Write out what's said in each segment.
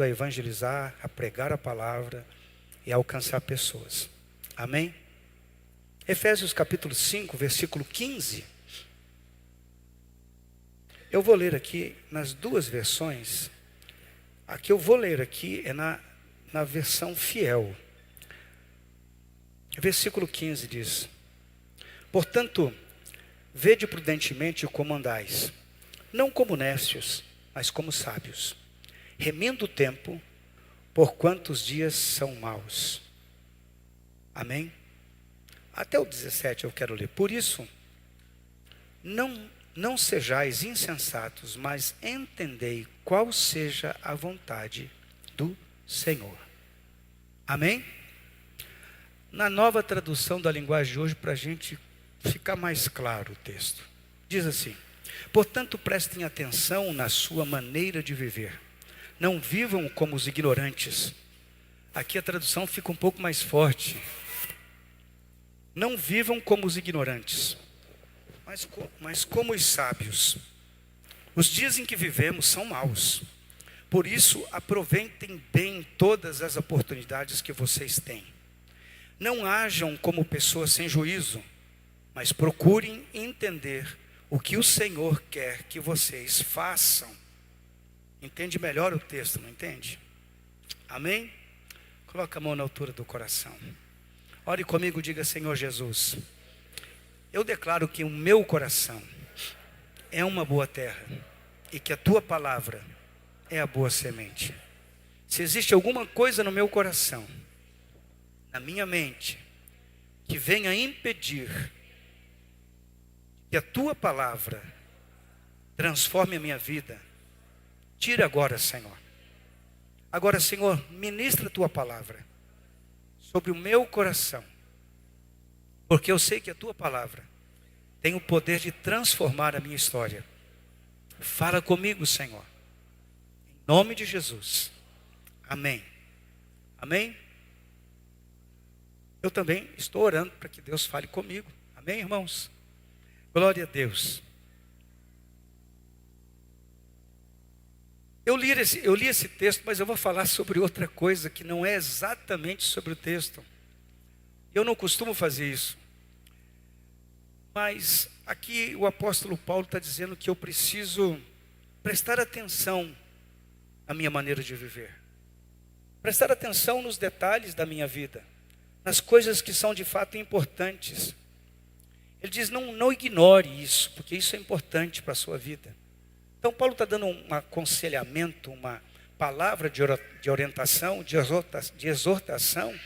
a evangelizar, a pregar a palavra e a alcançar pessoas. Amém? Efésios capítulo 5, versículo 15. Eu vou ler aqui nas duas versões. A que eu vou ler aqui é na versão fiel. Versículo 15 diz: portanto, vede prudentemente como andais, não como necios, mas como sábios, remindo o tempo, porquanto os dias são maus. Amém? Até o 17 eu quero ler. Por isso, não sejais insensatos, mas entendei qual seja a vontade do Senhor. Amém? Na nova tradução da linguagem de hoje, para a gente ficar mais claro o texto, diz assim: portanto, prestem atenção na sua maneira de viver. Não vivam como os ignorantes. Aqui a tradução fica um pouco mais forte. Não vivam como os ignorantes, mas como os sábios. Os dias em que vivemos são maus. Por isso, aproveitem bem todas as oportunidades que vocês têm. Não hajam como pessoas sem juízo, mas procurem entender o que o Senhor quer que vocês façam. Entende melhor o texto, não entende? Amém? Coloca a mão na altura do coração. Ore comigo, diga: Senhor Jesus, eu declaro que o meu coração é uma boa terra e que a tua palavra é a boa semente. Se existe alguma coisa no meu coração, na minha mente, que venha impedir que a tua palavra transforme a minha vida, tira agora, Senhor. Agora, Senhor, ministra a tua palavra sobre o meu coração, porque eu sei que a tua palavra tem o poder de transformar a minha história. Fala comigo, Senhor, em nome de Jesus. Amém. Amém? Eu também estou orando para que Deus fale comigo. Amém, irmãos? Glória a Deus. Eu li esse texto, mas eu vou falar sobre outra coisa que não é exatamente sobre o texto. Eu não costumo fazer isso. Mas aqui o apóstolo Paulo está dizendo que eu preciso prestar atenção na minha maneira de viver. Prestar atenção nos detalhes da minha vida, nas coisas que são de fato importantes. Ele diz: não ignore isso, porque isso é importante para a sua vida. Então Paulo está dando um aconselhamento, uma palavra de orientação, de exortação,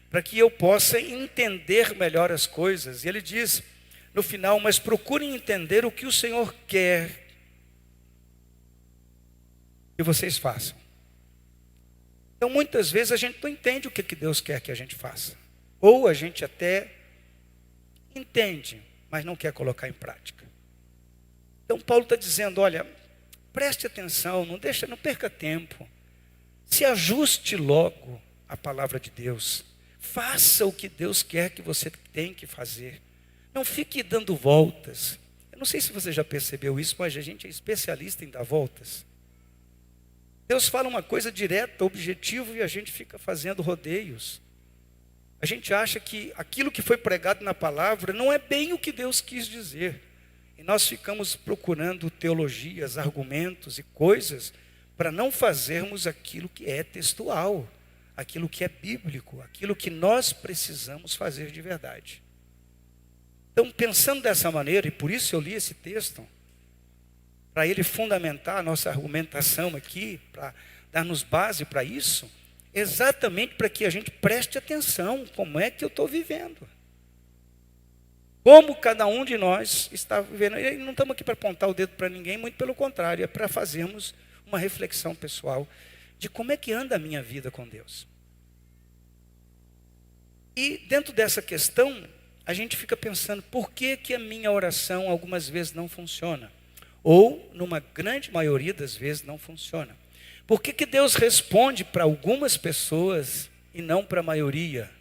para que eu possa entender melhor as coisas. E ele diz no final: mas procurem entender o que o Senhor quer que vocês façam. Então muitas vezes a gente não entende o que Deus quer que a gente faça. Ou a gente até entende, mas não quer colocar em prática. Então Paulo está dizendo: olha, preste atenção, não perca tempo. Se ajuste logo à palavra de Deus. Faça o que Deus quer que você tem que fazer. Não fique dando voltas. Eu não sei se você já percebeu isso, mas a gente é especialista em dar voltas. Deus fala uma coisa direta, objetiva, e a gente fica fazendo rodeios. A gente acha que aquilo que foi pregado na palavra não é bem o que Deus quis dizer. E nós ficamos procurando teologias, argumentos e coisas para não fazermos aquilo que é textual, aquilo que é bíblico, aquilo que nós precisamos fazer de verdade. Então, pensando dessa maneira, e por isso eu li esse texto, para ele fundamentar a nossa argumentação aqui, para dar-nos base para isso, exatamente para que a gente preste atenção, como é que eu estou vivendo. Como cada um de nós está vivendo. E não estamos aqui para apontar o dedo para ninguém, muito pelo contrário, é para fazermos uma reflexão pessoal de como é que anda a minha vida com Deus. E dentro dessa questão, a gente fica pensando: por que a minha oração algumas vezes não funciona? Ou, numa grande maioria das vezes, não funciona. Por que Deus responde para algumas pessoas e não para a maioria?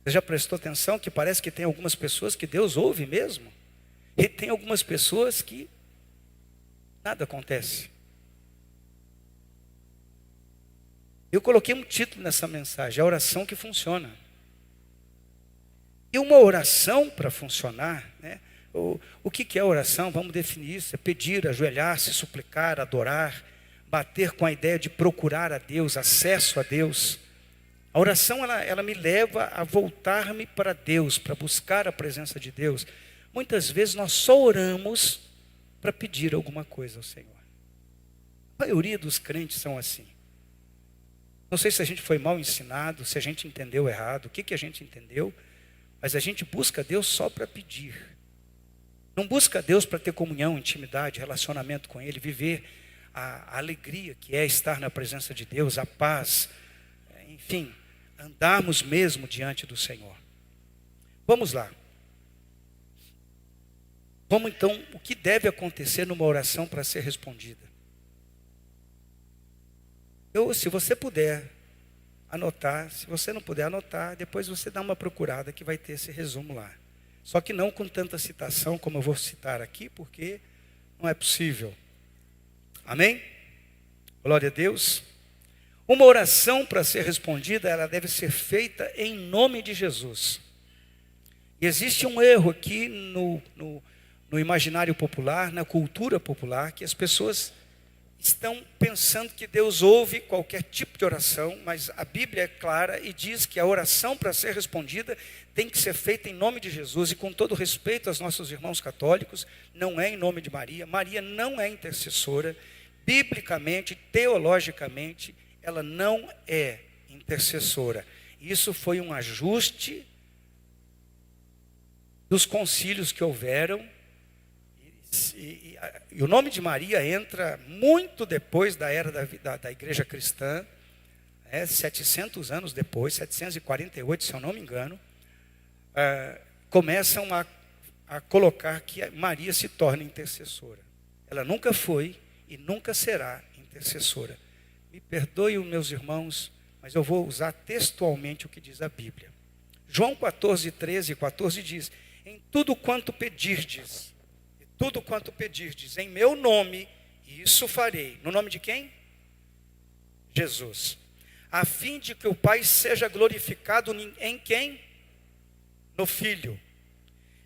Você já prestou atenção que parece que tem algumas pessoas que Deus ouve mesmo? E tem algumas pessoas que nada acontece. Eu coloquei um título nessa mensagem: a oração que funciona. E uma oração para funcionar, né? O que é oração? Vamos definir isso: é pedir, ajoelhar-se, suplicar, adorar, bater com a ideia de procurar a Deus, acesso a Deus. A oração ela me leva a voltar-me para Deus, para buscar a presença de Deus. Muitas vezes nós só oramos para pedir alguma coisa ao Senhor. A maioria dos crentes são assim. Não sei se a gente foi mal ensinado, se a gente entendeu errado, o que a gente entendeu, mas a gente busca Deus só para pedir. Não busca Deus para ter comunhão, intimidade, relacionamento com Ele, viver a alegria que é estar na presença de Deus, a paz, enfim, andarmos mesmo diante do Senhor. Vamos lá. Vamos então, o que deve acontecer numa oração para ser respondida? Se você puder anotar, se você não puder anotar, depois você dá uma procurada que vai ter esse resumo lá. Só que não com tanta citação como eu vou citar aqui, porque não é possível. Amém? Glória a Deus. Uma oração para ser respondida, ela deve ser feita em nome de Jesus. E existe um erro aqui no imaginário popular, na cultura popular, que as pessoas estão pensando que Deus ouve qualquer tipo de oração, mas a Bíblia é clara e diz que a oração para ser respondida tem que ser feita em nome de Jesus. E com todo respeito aos nossos irmãos católicos, não é em nome de Maria. Maria não é intercessora. Biblicamente, teologicamente, ela não é intercessora. Isso foi um ajuste dos concílios que houveram. E o nome de Maria entra muito depois da era da igreja cristã, 700 anos depois, 748, se eu não me engano, começam a colocar que Maria se torna intercessora. Ela nunca foi e nunca será intercessora. Me perdoe, meus irmãos, mas eu vou usar textualmente o que diz a Bíblia. João 14, 13 e 14 diz: em tudo quanto pedirdes, tudo quanto pedirdes em meu nome, isso farei. No nome de quem? Jesus. A fim de que o Pai seja glorificado em quem? No Filho.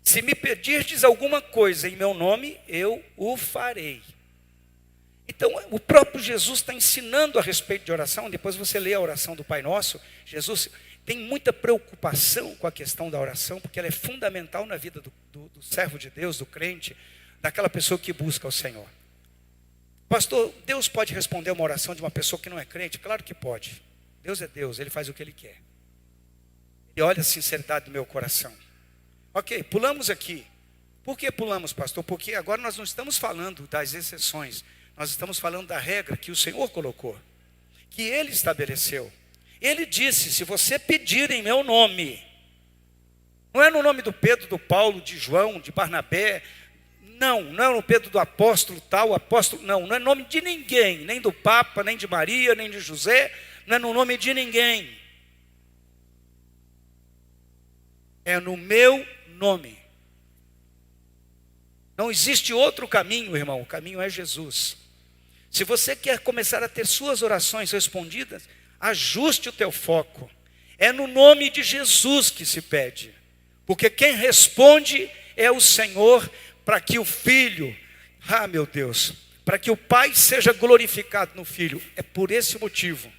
Se me pedirdes alguma coisa em meu nome, eu o farei. Então, o próprio Jesus está ensinando a respeito de oração. Depois você lê a oração do Pai Nosso. Jesus tem muita preocupação com a questão da oração, porque ela é fundamental na vida do servo de Deus, do crente, daquela pessoa que busca o Senhor. Pastor, Deus pode responder uma oração de uma pessoa que não é crente? Claro que pode. Deus é Deus, Ele faz o que Ele quer. E olha a sinceridade do meu coração. Ok, pulamos aqui. Por que pulamos, pastor? Porque agora nós não estamos falando das exceções. Nós estamos falando da regra que o Senhor colocou, que Ele estabeleceu. Ele disse: se você pedir em meu nome, não é no nome do Pedro, do Paulo, de João, de Barnabé, não é no Pedro do apóstolo tal, apóstolo, não é nome de ninguém, nem do Papa, nem de Maria, nem de José, não é no nome de ninguém. É no meu nome. Não existe outro caminho, irmão, o caminho é Jesus. Se você quer começar a ter suas orações respondidas, ajuste o teu foco. É no nome de Jesus que se pede. Porque quem responde é o Senhor, para que o Filho, meu Deus, para que o Pai seja glorificado no Filho. É por esse motivo.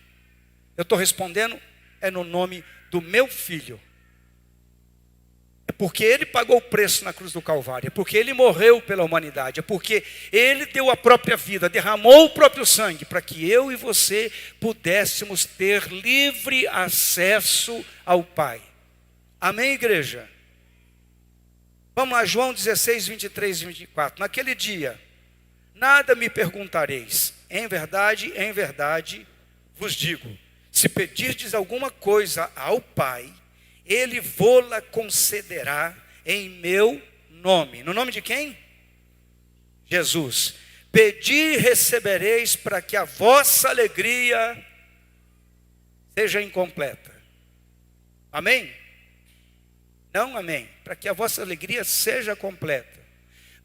Eu estou respondendo, é no nome do meu Filho. É porque Ele pagou o preço na cruz do Calvário. É porque Ele morreu pela humanidade. É porque Ele deu a própria vida, derramou o próprio sangue, para que eu e você pudéssemos ter livre acesso ao Pai. Amém, igreja? Vamos lá, João 16, 23 e 24. Naquele dia, nada me perguntareis. Em verdade vos digo, se pedirdes alguma coisa ao Pai, Ele vô-la concederá em meu nome. No nome de quem? Jesus. Pedi e recebereis, para que a vossa alegria seja incompleta. Amém? Não, amém. Para que a vossa alegria seja completa.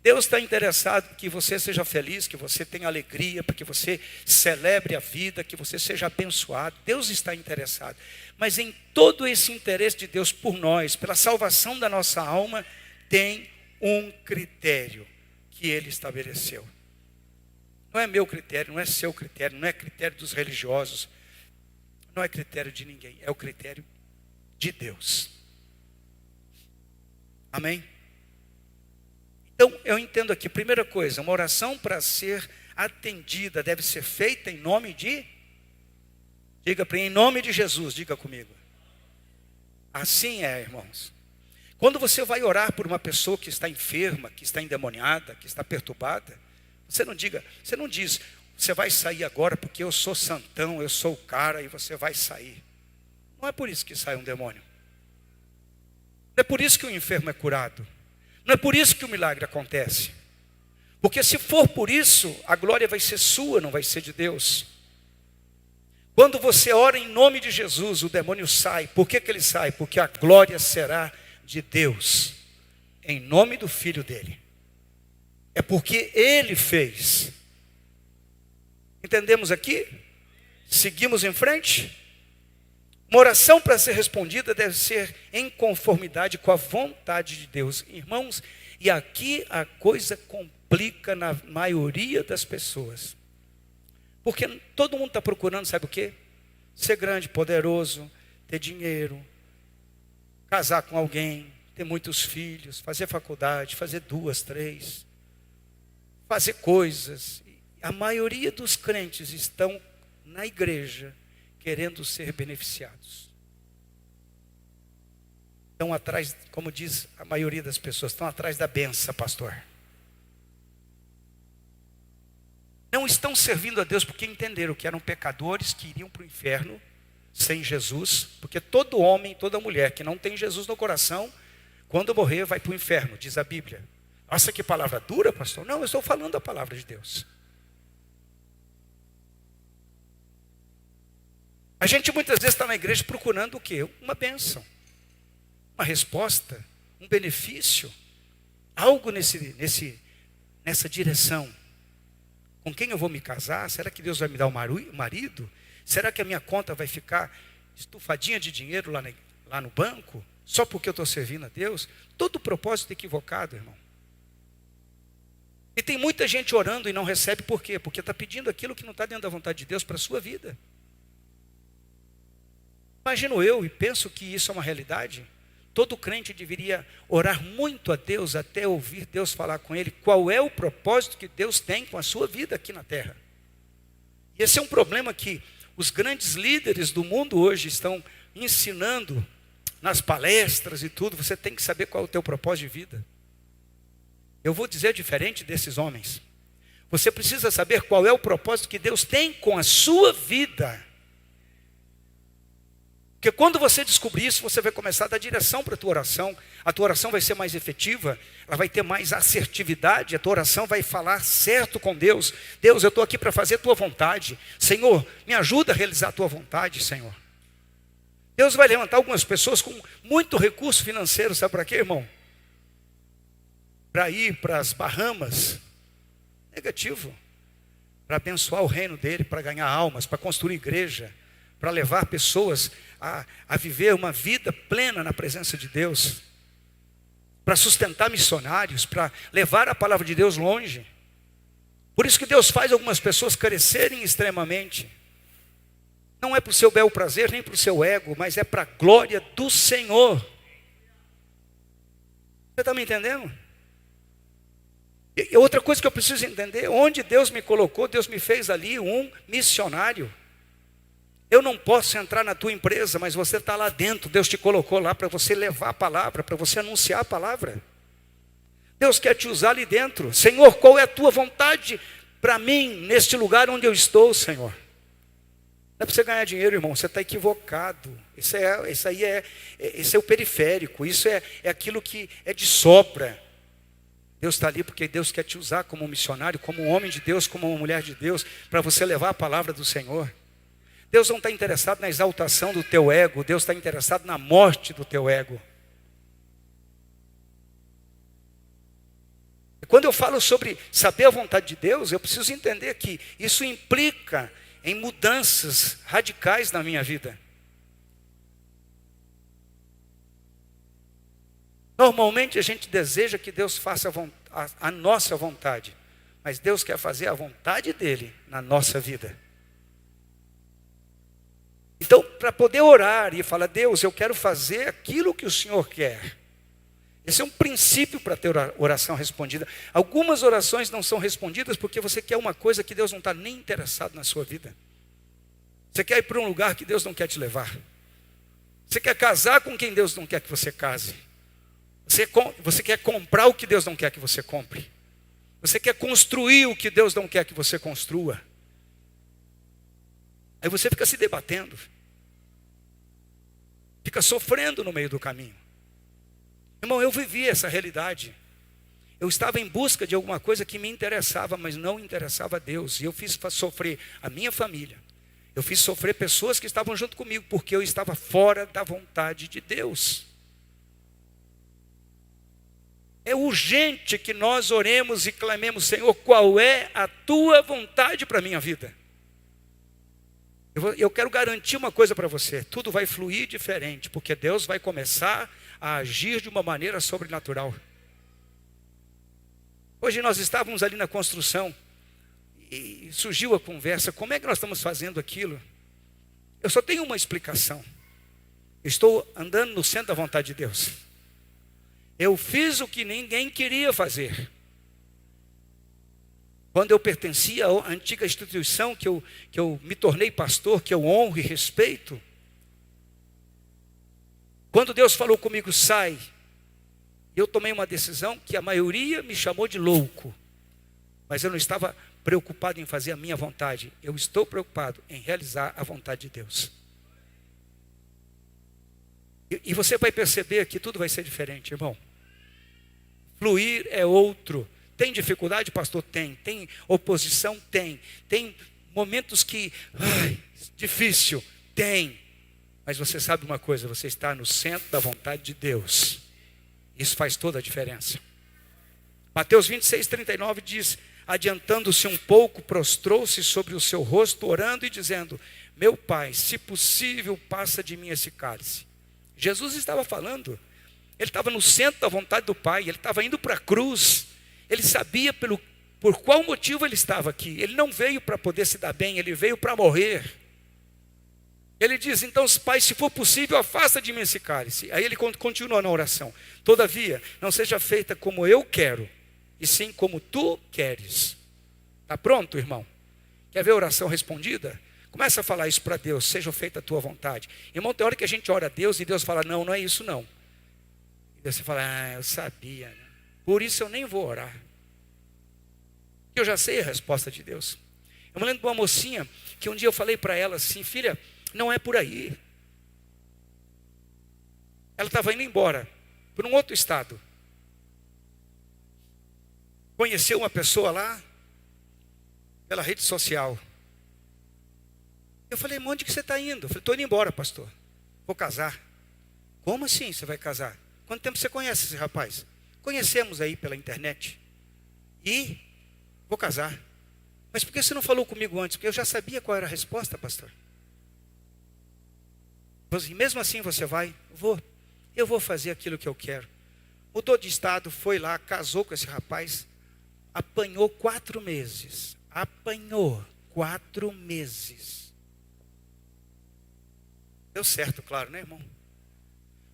Deus está interessado que você seja feliz, que você tenha alegria, para que você celebre a vida, que você seja abençoado. Deus está interessado. Mas em todo esse interesse de Deus por nós, pela salvação da nossa alma, tem um critério que Ele estabeleceu. Não é meu critério, não é seu critério, não é critério dos religiosos, não é critério de ninguém, é o critério de Deus. Amém? Então, eu entendo aqui, primeira coisa, uma oração para ser atendida deve ser feita em nome de, diga para mim, em nome de Jesus, diga comigo. Assim é, irmãos. Quando você vai orar por uma pessoa que está enferma, que está endemoniada, que está perturbada, você não diz, você vai sair agora porque eu sou santão, eu sou o cara e você vai sair. Não é por isso que sai um demônio. Não é por isso que o enfermo é curado. Não é por isso que o milagre acontece. Porque se for por isso, a glória vai ser sua, não vai ser de Deus. Quando você ora em nome de Jesus, o demônio sai. Por que ele sai? Porque a glória será de Deus, em nome do Filho dele. É porque Ele fez. Entendemos aqui? Seguimos em frente? Uma oração para ser respondida deve ser em conformidade com a vontade de Deus. Irmãos, e aqui a coisa complica na maioria das pessoas. Porque todo mundo está procurando, sabe o quê? Ser grande, poderoso, ter dinheiro, casar com alguém, ter muitos filhos, fazer faculdade, fazer 2, 3, fazer coisas. A maioria dos crentes estão na igreja querendo ser beneficiados. Estão atrás, como diz a maioria das pessoas, estão atrás da benção, pastor. Não estão servindo a Deus porque entenderam que eram pecadores que iriam para o inferno sem Jesus, porque todo homem, toda mulher que não tem Jesus no coração, quando morrer vai para o inferno, diz a Bíblia. Nossa, que palavra dura, pastor. Não, eu estou falando a palavra de Deus. A gente muitas vezes está na igreja procurando o quê? Uma bênção, uma resposta, um benefício, algo nessa direção. Com quem eu vou me casar? Será que Deus vai me dar um marido? Será que a minha conta vai ficar estufadinha de dinheiro lá no banco? Só porque eu estou servindo a Deus? Todo propósito equivocado, irmão. E tem muita gente orando e não recebe, por quê? Porque está pedindo aquilo que não está dentro da vontade de Deus para a sua vida. Imagino eu, e penso que isso é uma realidade, todo crente deveria orar muito a Deus até ouvir Deus falar com ele qual é o propósito que Deus tem com a sua vida aqui na terra. E esse é um problema que os grandes líderes do mundo hoje estão ensinando nas palestras e tudo. Você tem que saber qual é o teu propósito de vida. Eu vou dizer diferente desses homens. Você precisa saber qual é o propósito que Deus tem com a sua vida. Porque quando você descobrir isso, você vai começar a dar direção para a tua oração. A tua oração vai ser mais efetiva, ela vai ter mais assertividade, a tua oração vai falar certo com Deus. Deus, eu estou aqui para fazer a tua vontade. Senhor, me ajuda a realizar a tua vontade, Senhor. Deus vai levantar algumas pessoas com muito recurso financeiro, sabe para quê, irmão? Para ir para as Bahamas. Negativo. Para abençoar o reino dele, para ganhar almas, para construir igreja, para levar pessoas a viver uma vida plena na presença de Deus, para sustentar missionários, para levar a palavra de Deus longe. Por isso que Deus faz algumas pessoas crescerem extremamente. Não é para o seu bel prazer, nem para o seu ego, mas é para a glória do Senhor. Você está me entendendo? E outra coisa que eu preciso entender, onde Deus me colocou, Deus me fez ali um missionário. Eu não posso entrar na tua empresa, mas você está lá dentro. Deus te colocou lá para você levar a palavra, para você anunciar a palavra. Deus quer te usar ali dentro. Senhor, qual é a tua vontade para mim, neste lugar onde eu estou, Senhor? Não é para você ganhar dinheiro, irmão, você está equivocado. Esse é o periférico, isso é aquilo que é de sopra. Deus está ali porque Deus quer te usar como um missionário, como um homem de Deus, como uma mulher de Deus, para você levar a palavra do Senhor. Deus não está interessado na exaltação do teu ego, Deus está interessado na morte do teu ego. Quando eu falo sobre saber a vontade de Deus, eu preciso entender que isso implica em mudanças radicais na minha vida. Normalmente a gente deseja que Deus faça a nossa vontade, mas Deus quer fazer a vontade dele na nossa vida. Então, para poder orar e falar, Deus, eu quero fazer aquilo que o Senhor quer. Esse é um princípio para ter oração respondida. Algumas orações não são respondidas porque você quer uma coisa que Deus não está nem interessado na sua vida. Você quer ir para um lugar que Deus não quer te levar. Você quer casar com quem Deus não quer que você case. Você quer comprar o que Deus não quer que você compre. Você quer construir o que Deus não quer que você construa. Aí você fica se debatendo. Fica sofrendo no meio do caminho. Irmão, eu vivi essa realidade. Eu estava em busca de alguma coisa que me interessava, mas não interessava a Deus. E eu fiz sofrer a minha família. Eu fiz sofrer pessoas que estavam junto comigo, porque eu estava fora da vontade de Deus. É urgente que nós oremos e clamemos, Senhor, qual é a tua vontade para a minha vida? Eu quero garantir uma coisa para você, tudo vai fluir diferente, porque Deus vai começar a agir de uma maneira sobrenatural. Hoje nós estávamos ali na construção, e surgiu a conversa, como é que nós estamos fazendo aquilo? Eu só tenho uma explicação, eu estou andando no centro da vontade de Deus. Eu fiz o que ninguém queria fazer. Quando eu pertencia à antiga instituição que eu me tornei pastor, que eu honro e respeito. Quando Deus falou comigo, sai, eu tomei uma decisão que a maioria me chamou de louco. Mas eu não estava preocupado em fazer a minha vontade. Eu estou preocupado em realizar a vontade de Deus. E você vai perceber que tudo vai ser diferente, irmão. Fluir é outro. Tem dificuldade, pastor? Tem. Tem oposição? Tem. Tem momentos que, difícil? Tem. Mas você sabe uma coisa, você está no centro da vontade de Deus. Isso faz toda a diferença. Mateus 26:39 diz, adiantando-se um pouco, prostrou-se sobre o seu rosto, orando e dizendo, meu Pai, se possível, passa de mim esse cálice. Jesus estava falando, ele estava no centro da vontade do Pai, ele estava indo para a cruz, ele sabia por qual motivo ele estava aqui, ele não veio para poder se dar bem, ele veio para morrer. Ele diz, então, Pai, se for possível, afasta de mim esse cálice. Aí ele continua na oração, todavia, não seja feita como eu quero, e sim como tu queres. Está pronto, irmão? Quer ver a oração respondida? Começa a falar isso para Deus, seja feita a tua vontade. Irmão, tem hora que a gente ora a Deus e Deus fala, não, não é isso não. E você fala, eu sabia, né? Por isso eu nem vou orar. Eu já sei a resposta de Deus. Eu me lembro de uma mocinha, que um dia eu falei para ela assim, filha, não é por aí. Ela estava indo embora, para um outro estado. Conheceu uma pessoa lá, pela rede social. Eu falei, onde que você está indo? Eu falei, estou indo embora, pastor. Vou casar. Como assim você vai casar? Quanto tempo você conhece esse rapaz? Conhecemos aí pela internet. E vou casar. Mas por que você não falou comigo antes? Porque eu já sabia qual era a resposta, pastor. E mesmo assim você vai? Eu vou fazer aquilo que eu quero. Mudou de estado, foi lá, casou com esse rapaz. Apanhou 4 meses. Apanhou 4 meses. Deu certo, claro, né, irmão?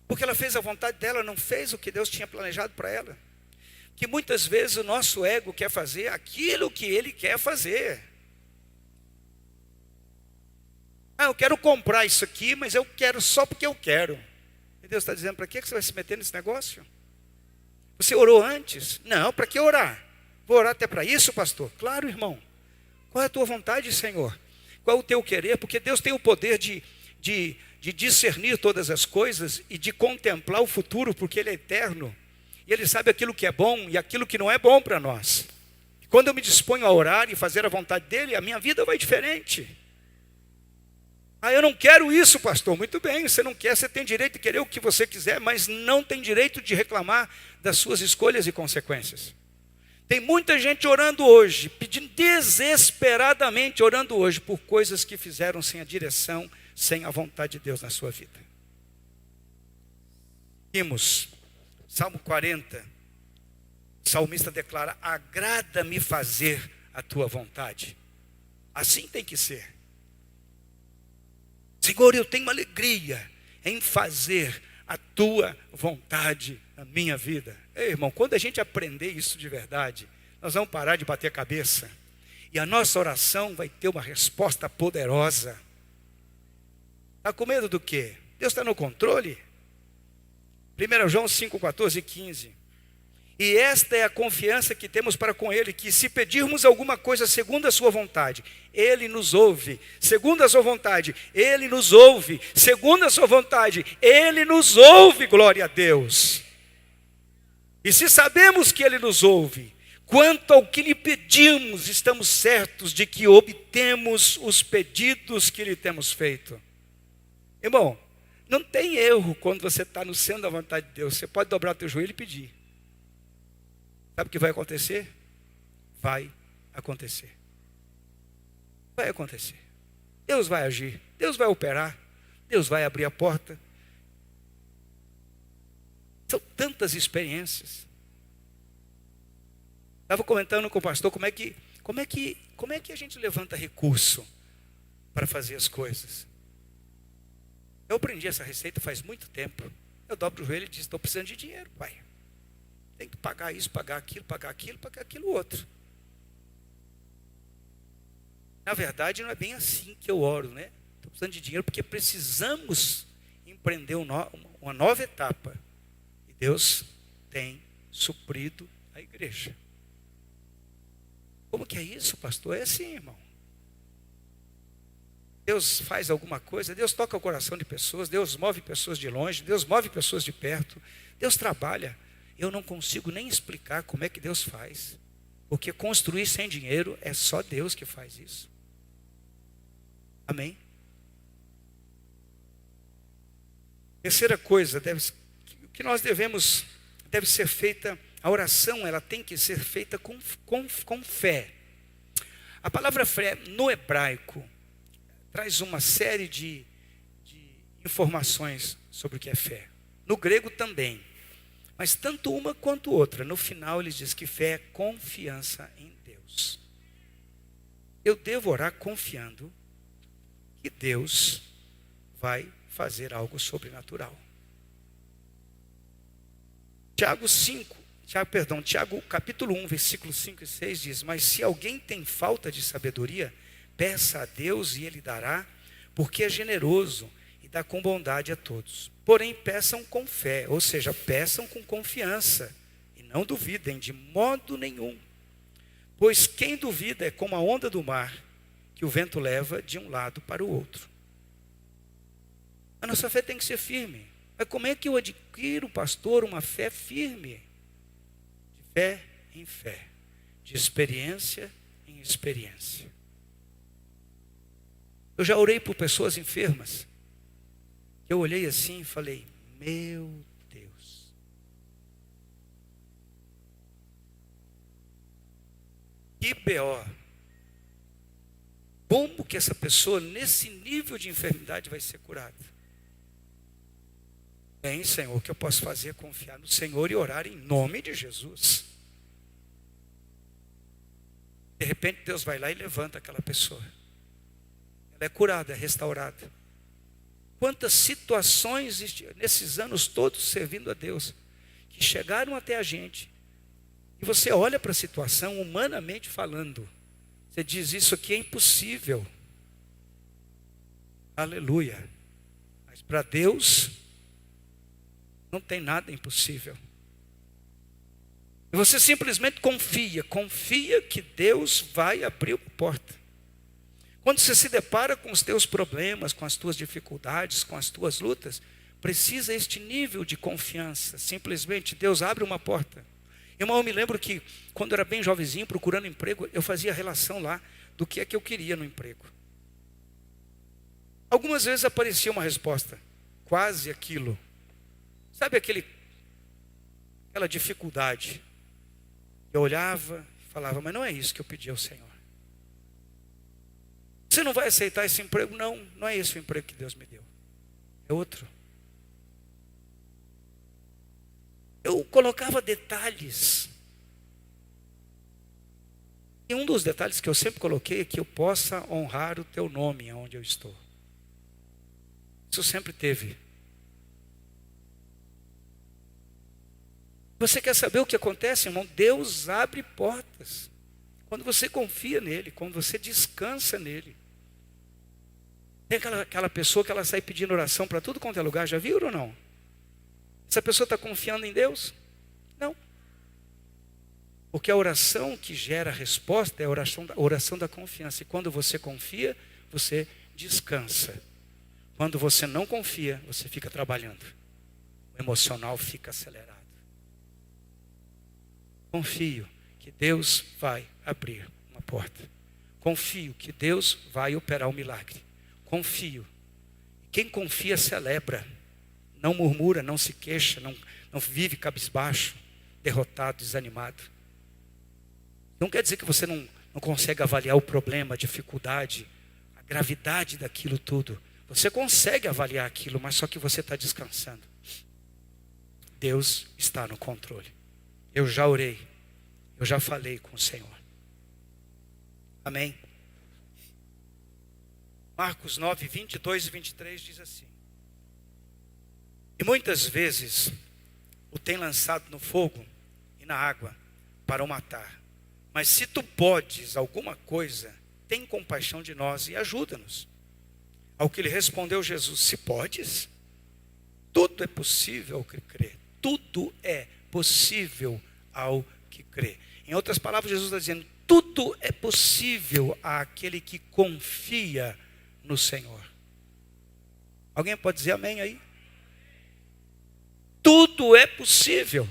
Porque ela fez a vontade dela, não fez o que Deus tinha planejado para ela. Que muitas vezes o nosso ego quer fazer aquilo que ele quer fazer. Eu quero comprar isso aqui, mas eu quero só porque eu quero. E Deus está dizendo, para que você vai se meter nesse negócio? Você orou antes? Não, para que orar? Vou orar até para isso, pastor? Claro, irmão. Qual é a tua vontade, Senhor? Qual é o teu querer? Porque Deus tem o poder de discernir todas as coisas e de contemplar o futuro, porque Ele é eterno. E Ele sabe aquilo que é bom e aquilo que não é bom para nós. Quando eu me disponho a orar e fazer a vontade dEle, a minha vida vai diferente. Eu não quero isso, pastor. Muito bem, você não quer, você tem direito de querer o que você quiser, mas não tem direito de reclamar das suas escolhas e consequências. Tem muita gente orando hoje, pedindo desesperadamente, orando hoje por coisas que fizeram sem a direção, sem a vontade de Deus na sua vida. Vimos, Salmo 40, o salmista declara: agrada-me fazer a tua vontade. Assim tem que ser. Senhor, eu tenho alegria em fazer a tua vontade na minha vida. Ei, irmão, quando a gente aprender isso de verdade, nós vamos parar de bater a cabeça. E a nossa oração vai ter uma resposta poderosa. Está com medo do quê? Deus está no controle? 1 João 5, 14 e 15. E esta é a confiança que temos para com Ele, que se pedirmos alguma coisa segundo a sua vontade, Ele nos ouve. Segundo a sua vontade, Ele nos ouve. Segundo a sua vontade, Ele nos ouve, glória a Deus. E se sabemos que Ele nos ouve, quanto ao que lhe pedimos, estamos certos de que obtemos os pedidos que lhe temos feito. Irmão, não tem erro quando você está no centro da vontade de Deus. Você pode dobrar o teu joelho e pedir. Sabe o que vai acontecer? Vai acontecer. Vai acontecer. Deus vai agir. Deus vai operar. Deus vai abrir a porta. São tantas experiências. Estava comentando com o pastor como é que a gente levanta recurso para fazer as coisas. Eu aprendi essa receita faz muito tempo. Eu dobro o joelho e digo: estou precisando de dinheiro, pai. Tem que pagar isso, pagar aquilo, pagar aquilo outro. Na verdade, não é bem assim que eu oro, né? Estou precisando de dinheiro porque precisamos empreender uma nova etapa. E Deus tem suprido a igreja. Como que é isso, pastor? É assim, irmão. Deus faz alguma coisa, Deus toca o coração de pessoas, Deus move pessoas de longe, Deus move pessoas de perto, Deus trabalha. Eu não consigo nem explicar como é que Deus faz, porque construir sem dinheiro é só Deus que faz isso. Amém? Terceira coisa, que nós deve ser feita, a oração ela tem que ser feita com fé. A palavra fé no hebraico traz uma série de informações sobre o que é fé. No grego também. Mas tanto uma quanto outra, no final ele diz que fé é confiança em Deus. Eu devo orar confiando que Deus vai fazer algo sobrenatural. Tiago capítulo 1, versículos 5 e 6 diz: mas se alguém tem falta de sabedoria, peça a Deus e Ele dará, porque é generoso e dá com bondade a todos. Porém, peçam com fé, ou seja, peçam com confiança, e não duvidem de modo nenhum. Pois quem duvida é como a onda do mar, que o vento leva de um lado para o outro. A nossa fé tem que ser firme. Mas como é que eu adquiro, pastor, uma fé firme? De fé em fé, de experiência em experiência. Eu já orei por pessoas enfermas. Eu olhei assim e falei: meu Deus. Que B.O. Como que essa pessoa, nesse nível de enfermidade, vai ser curada? Bem, Senhor, o que eu posso fazer é confiar no Senhor e orar em nome de Jesus. De repente, Deus vai lá e levanta aquela pessoa. Ela é curada, é restaurada. Quantas situações nesses anos todos servindo a Deus, que chegaram até a gente, e você olha para a situação, humanamente falando, você diz: isso aqui é impossível. Aleluia. Mas para Deus, não tem nada impossível. E você simplesmente confia que Deus vai abrir a porta. Quando você se depara com os teus problemas, com as tuas dificuldades, com as tuas lutas, precisa este nível de confiança. Simplesmente Deus abre uma porta. Irmão, eu me lembro que quando eu era bem jovenzinho, procurando emprego, eu fazia relação lá do que é que eu queria no emprego. Algumas vezes aparecia uma resposta, quase aquilo. Sabe aquela dificuldade Eu olhava e falava, mas não é isso que eu pedi ao Senhor. Você não vai aceitar esse emprego? Não, não é esse o emprego que Deus me deu. É outro. Eu colocava detalhes. E um dos detalhes que eu sempre coloquei é que eu possa honrar o teu nome onde eu estou. Isso sempre teve. Você quer saber o que acontece, irmão? Deus abre portas. Quando você confia nele, quando você descansa nele. Tem aquela pessoa que ela sai pedindo oração para tudo quanto é lugar, já viram ou não? Essa pessoa está confiando em Deus? Não. Porque a oração que gera resposta é a oração da confiança. E quando você confia, você descansa. Quando você não confia, você fica trabalhando. O emocional fica acelerado. Confio que Deus vai abrir uma porta. Confio que Deus vai operar um milagre. Confio. Quem confia celebra. Não murmura, não se queixa, não vive cabisbaixo, derrotado, desanimado. Não quer dizer que você não consegue avaliar o problema, a dificuldade, a gravidade daquilo tudo. Você consegue avaliar aquilo, mas só que você está descansando. Deus está no controle. Eu já orei, eu já falei com o Senhor. Amém? Marcos 9, 22 e 23 diz assim. E muitas vezes o tem lançado no fogo e na água para o matar. Mas se tu podes alguma coisa, tem compaixão de nós e ajuda-nos. Ao que lhe respondeu Jesus, se podes, tudo é possível ao que crê. Tudo é possível ao que crê. Em outras palavras, Jesus está dizendo, tudo é possível àquele que confia no Senhor. Alguém pode dizer amém aí? Tudo é possível.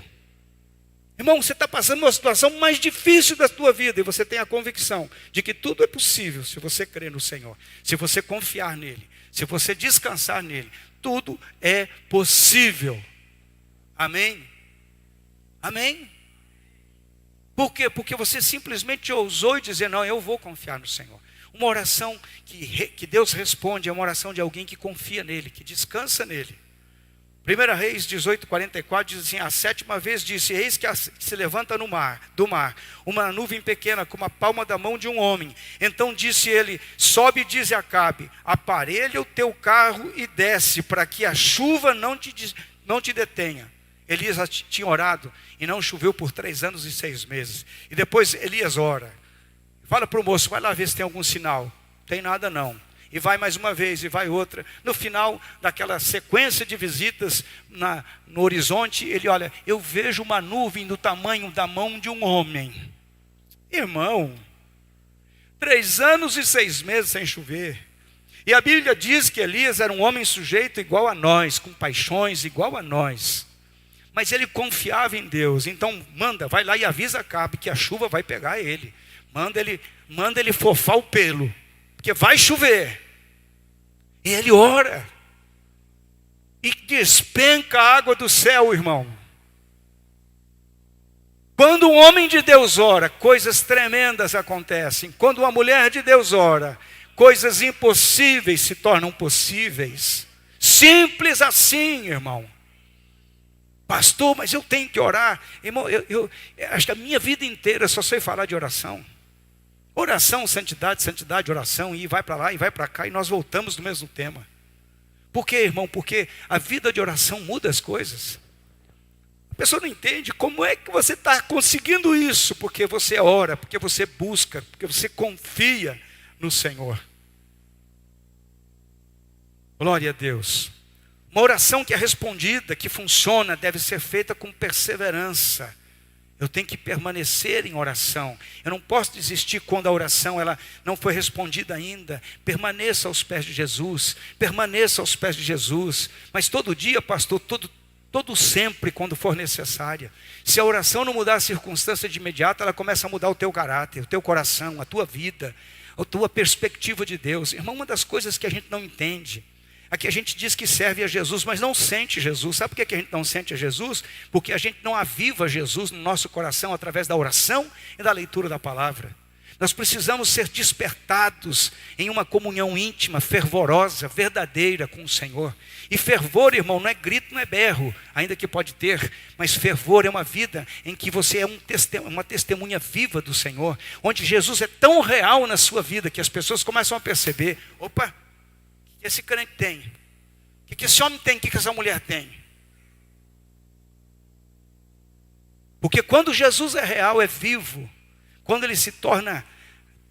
Irmão, você está passando uma situação mais difícil da sua vida e você tem a convicção de que tudo é possível se você crer no Senhor, se você confiar nele, se você descansar nele. Tudo é possível. Amém? Amém? Por quê? Porque você simplesmente ousou e dizer, não, eu vou confiar no Senhor. Uma oração que Deus responde é uma oração de alguém que confia nele, que descansa nele. 1 Reis 18:44 diz assim, a sétima vez disse, eis que se levanta do mar, uma nuvem pequena, como a palma da mão de um homem. Então disse ele, sobe e dize a Acabe, aparelha o teu carro e desce, para que a chuva não te detenha. Elias tinha orado e não choveu por 3 anos e 6 meses. E depois Elias ora. Fala para o moço, vai lá ver se tem algum sinal. Não tem nada não. E vai mais uma vez, e vai outra. No final daquela sequência de visitas no horizonte, ele olha, eu vejo uma nuvem do tamanho da mão de um homem. Irmão, 3 anos e 6 meses sem chover. E a Bíblia diz que Elias era um homem sujeito igual a nós, com paixões igual a nós. Mas ele confiava em Deus. Então vai lá e avisa Acabe que a chuva vai pegar ele. Manda ele fofar o pelo, porque vai chover. E ele ora. E despenca a água do céu, irmão. Quando um homem de Deus ora, coisas tremendas acontecem. Quando uma mulher de Deus ora, coisas impossíveis se tornam possíveis. Simples assim, irmão. Pastor, mas eu tenho que orar. Irmão, eu acho que a minha vida inteira só sei falar de oração. Oração, santidade, oração, e vai para lá e vai para cá, e nós voltamos no mesmo tema. Por quê, irmão? Porque a vida de oração muda as coisas. A pessoa não entende como é que você está conseguindo isso, porque você ora, porque você busca, porque você confia no Senhor. Glória a Deus. Uma oração que é respondida, que funciona, deve ser feita com perseverança. Eu tenho que permanecer em oração. Eu não posso desistir quando a oração ela não foi respondida ainda. Permaneça aos pés de Jesus. Permaneça aos pés de Jesus. Mas todo dia, pastor, todo sempre, quando for necessária. Se a oração não mudar a circunstância de imediato, ela começa a mudar o teu caráter, o teu coração, a tua vida, a tua perspectiva de Deus. Irmão, uma das coisas que a gente não entende. Aqui a gente diz que serve a Jesus, mas não sente Jesus. Sabe por que a gente não sente a Jesus? Porque a gente não aviva Jesus no nosso coração através da oração e da leitura da palavra. Nós precisamos ser despertados em uma comunhão íntima, fervorosa, verdadeira com o Senhor. E fervor, irmão, não é grito, não é berro, ainda que pode ter, mas fervor é uma vida em que você é uma testemunha viva do Senhor, onde Jesus é tão real na sua vida que as pessoas começam a perceber: opa, o que esse crente tem? O que esse homem tem? O que essa mulher tem? Porque quando Jesus é real, é vivo, quando ele se torna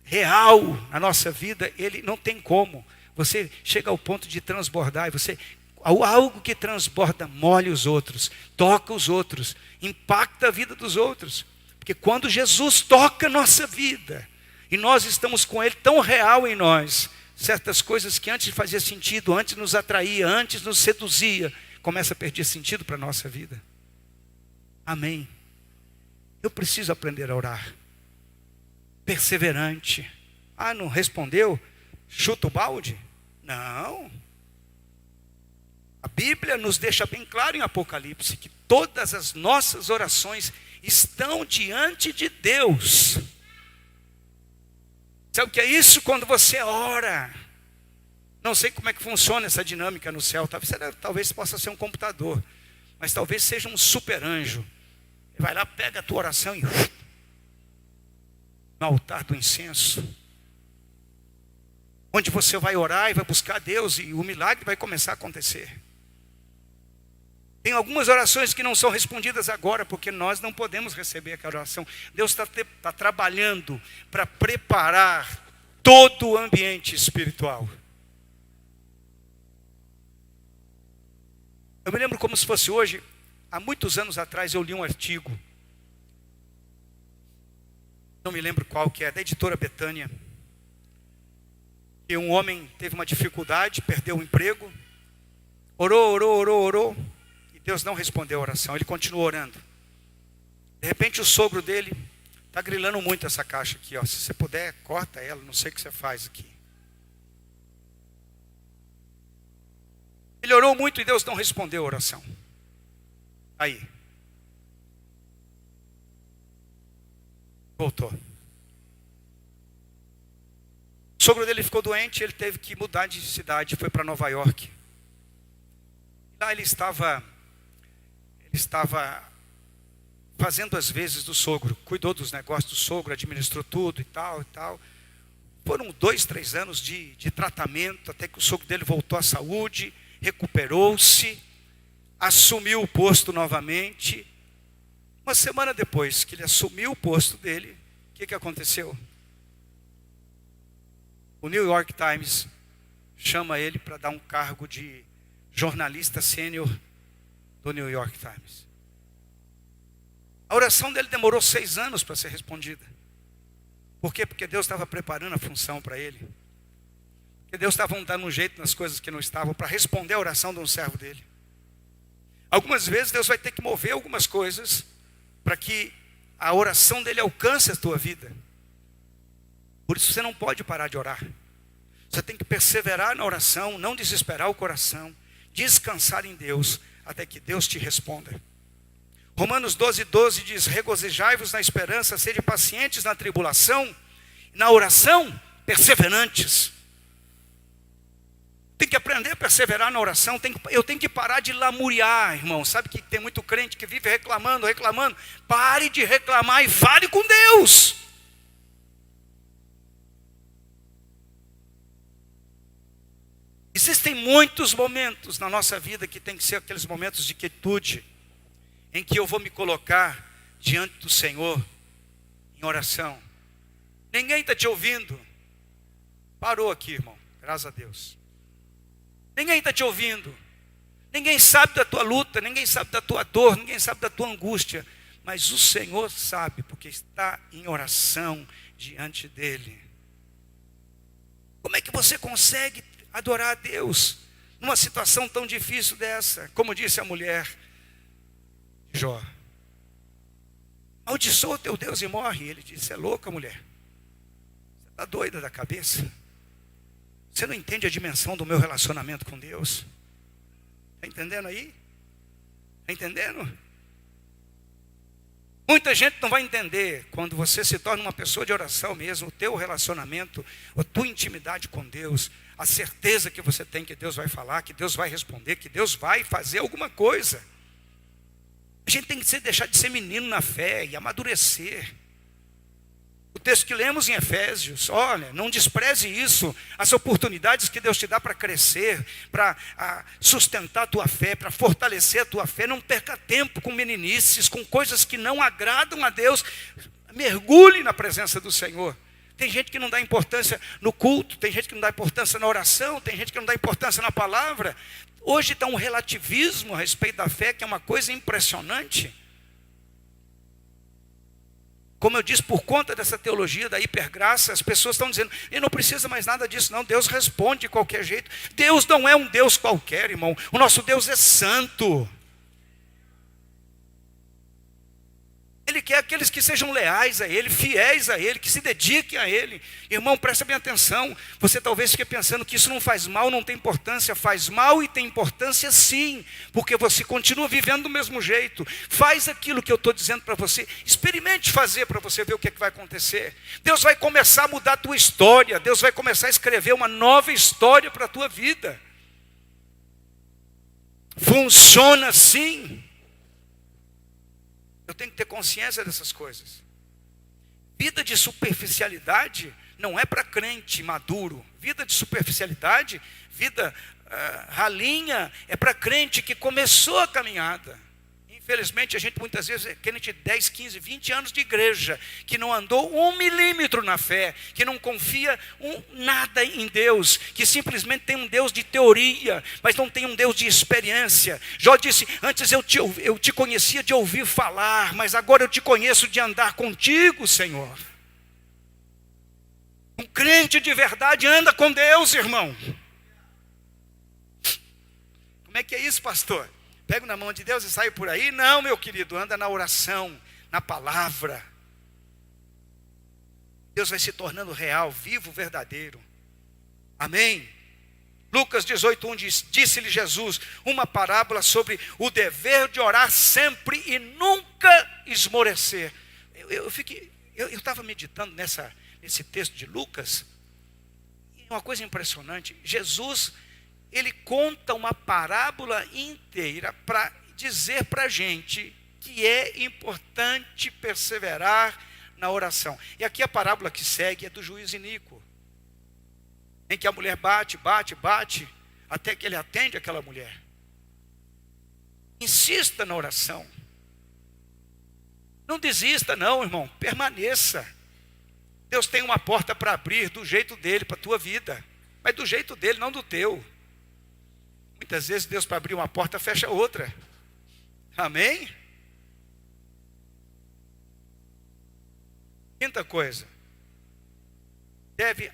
real na nossa vida, ele não tem como. Você chega ao ponto de transbordar, e você, algo que transborda, molha os outros, toca os outros, impacta a vida dos outros. Porque quando Jesus toca a nossa vida, e nós estamos com ele tão real em nós, certas coisas que antes fazia sentido, antes nos atraía, antes nos seduzia, começa a perder sentido para a nossa vida. Amém. Eu preciso aprender a orar. Perseverante. Ah, não respondeu? Chuta o balde? Não. A Bíblia nos deixa bem claro em Apocalipse que todas as nossas orações estão diante de Deus. Sabe o que é isso? Quando você ora. Não sei como é que funciona essa dinâmica no céu. Talvez possa ser um computador, mas talvez seja um super anjo. Ele vai lá, pega a tua oração e no altar do incenso, onde você vai orar e vai buscar Deus, e o milagre vai começar a acontecer. Tem algumas orações que não são respondidas agora, porque nós não podemos receber aquela oração. Deus está trabalhando para preparar todo o ambiente espiritual. Eu me lembro como se fosse hoje. Há muitos anos atrás eu li um artigo, não me lembro qual que é, da editora Betânia, que um homem teve uma dificuldade, perdeu o emprego, orou, e Deus não respondeu a oração, ele continuou orando. De repente o sogro dele está grilando muito essa caixa aqui, ó. Se você puder, corta ela, não sei o que você faz aqui. Ele orou muito e Deus não respondeu a oração. Aí. Voltou. O sogro dele ficou doente, ele teve que mudar de cidade, foi para Nova York. Lá ele estava fazendo as vezes do sogro, cuidou dos negócios do sogro, administrou tudo e tal. Foram 2, 3 anos de tratamento, até que o sogro dele voltou à saúde, recuperou-se, assumiu o posto novamente. Uma semana depois que ele assumiu o posto dele, o que aconteceu? O New York Times chama ele para dar um cargo de jornalista sênior do New York Times. A oração dele demorou 6 anos para ser respondida. Por quê? Porque Deus estava preparando a função para ele. Porque Deus estava dando um jeito nas coisas que não estavam para responder a oração de um servo dele. Algumas vezes Deus vai ter que mover algumas coisas para que a oração dele alcance a tua vida. Por isso você não pode parar de orar. Você tem que perseverar na oração, não desesperar o coração, descansar em Deus, até que Deus te responda. Romanos 12:12 diz: regozijai-vos na esperança, sede pacientes na tribulação, na oração, perseverantes. Tem que aprender a perseverar na oração. Eu tenho que parar de lamuriar, irmão. Sabe que tem muito crente que vive reclamando. Pare de reclamar e fale com Deus. Existem muitos momentos na nossa vida que tem que ser aqueles momentos de quietude, em que eu vou me colocar diante do Senhor em oração. Ninguém está te ouvindo. Parou aqui, irmão, graças a Deus. Ninguém está te ouvindo. Ninguém sabe da tua luta, ninguém sabe da tua dor, ninguém sabe da tua angústia. Mas o Senhor sabe, porque está em oração diante dEle. Como é que você consegue adorar a Deus numa situação tão difícil dessa? Como disse a mulher de Jó: amaldiçoa o teu Deus e morre. Ele disse: é louca, mulher, você está doida da cabeça? Você não entende a dimensão do meu relacionamento com Deus? Está entendendo aí? Está entendendo? Muita gente não vai entender quando você se torna uma pessoa de oração mesmo, o teu relacionamento, a tua intimidade com Deus, a certeza que você tem que Deus vai falar, que Deus vai responder, que Deus vai fazer alguma coisa. A gente tem que deixar de ser menino na fé e amadurecer. O texto que lemos em Efésios, olha, não despreze isso, as oportunidades que Deus te dá para crescer, para sustentar a tua fé, para fortalecer a tua fé. Não perca tempo com meninices, com coisas que não agradam a Deus. Mergulhe na presença do Senhor. Tem gente que não dá importância no culto, tem gente que não dá importância na oração, tem gente que não dá importância na palavra. Hoje está um relativismo a respeito da fé, que é uma coisa impressionante. Como eu disse, por conta dessa teologia da hipergraça, as pessoas estão dizendo, e não precisa mais nada disso não, Deus responde de qualquer jeito. Deus não é um Deus qualquer, irmão. O nosso Deus é santo. Ele quer aqueles que sejam leais a Ele, fiéis a Ele, que se dediquem a Ele. Irmão, presta bem atenção. Você talvez fique pensando que isso não faz mal, não tem importância. Faz mal e tem importância sim, porque você continua vivendo do mesmo jeito. Faz aquilo que eu estou dizendo para você. Experimente fazer para você ver o que é que vai acontecer. Deus vai começar a mudar a tua história. Deus vai começar a escrever uma nova história para a tua vida. Funciona assim. Eu tenho que ter consciência dessas coisas. Vida de superficialidade não é para crente maduro. Vida de superficialidade, vida ralinha, é para crente que começou a caminhada. Infelizmente, a gente muitas vezes é crente de 10, 15, 20 anos de igreja, que não andou 1 milímetro na fé, que não confia nada em Deus, que simplesmente tem um Deus de teoria, mas não tem um Deus de experiência. Jó disse, antes eu te conhecia de ouvir falar, mas agora eu te conheço de andar contigo, Senhor. Um crente de verdade anda com Deus, irmão. Como é que é isso, pastor? Pego na mão de Deus e saio por aí? Não, meu querido, anda na oração, na palavra. Deus vai se tornando real, vivo, verdadeiro. Amém? Lucas 18:1 diz, disse-lhe Jesus uma parábola sobre o dever de orar sempre e nunca esmorecer. Eu estava meditando nesse texto de Lucas, e uma coisa impressionante, Jesus, ele conta uma parábola inteira para dizer para a gente que é importante perseverar na oração. E aqui a parábola que segue é do juiz iníquo, em que a mulher bate, até que ele atende aquela mulher. Insista na oração. Não desista não, irmão, permaneça. Deus tem uma porta para abrir do jeito dele para a tua vida, mas do jeito dele, não do teu. Muitas vezes Deus, para abrir uma porta, fecha outra. Amém? Quinta coisa.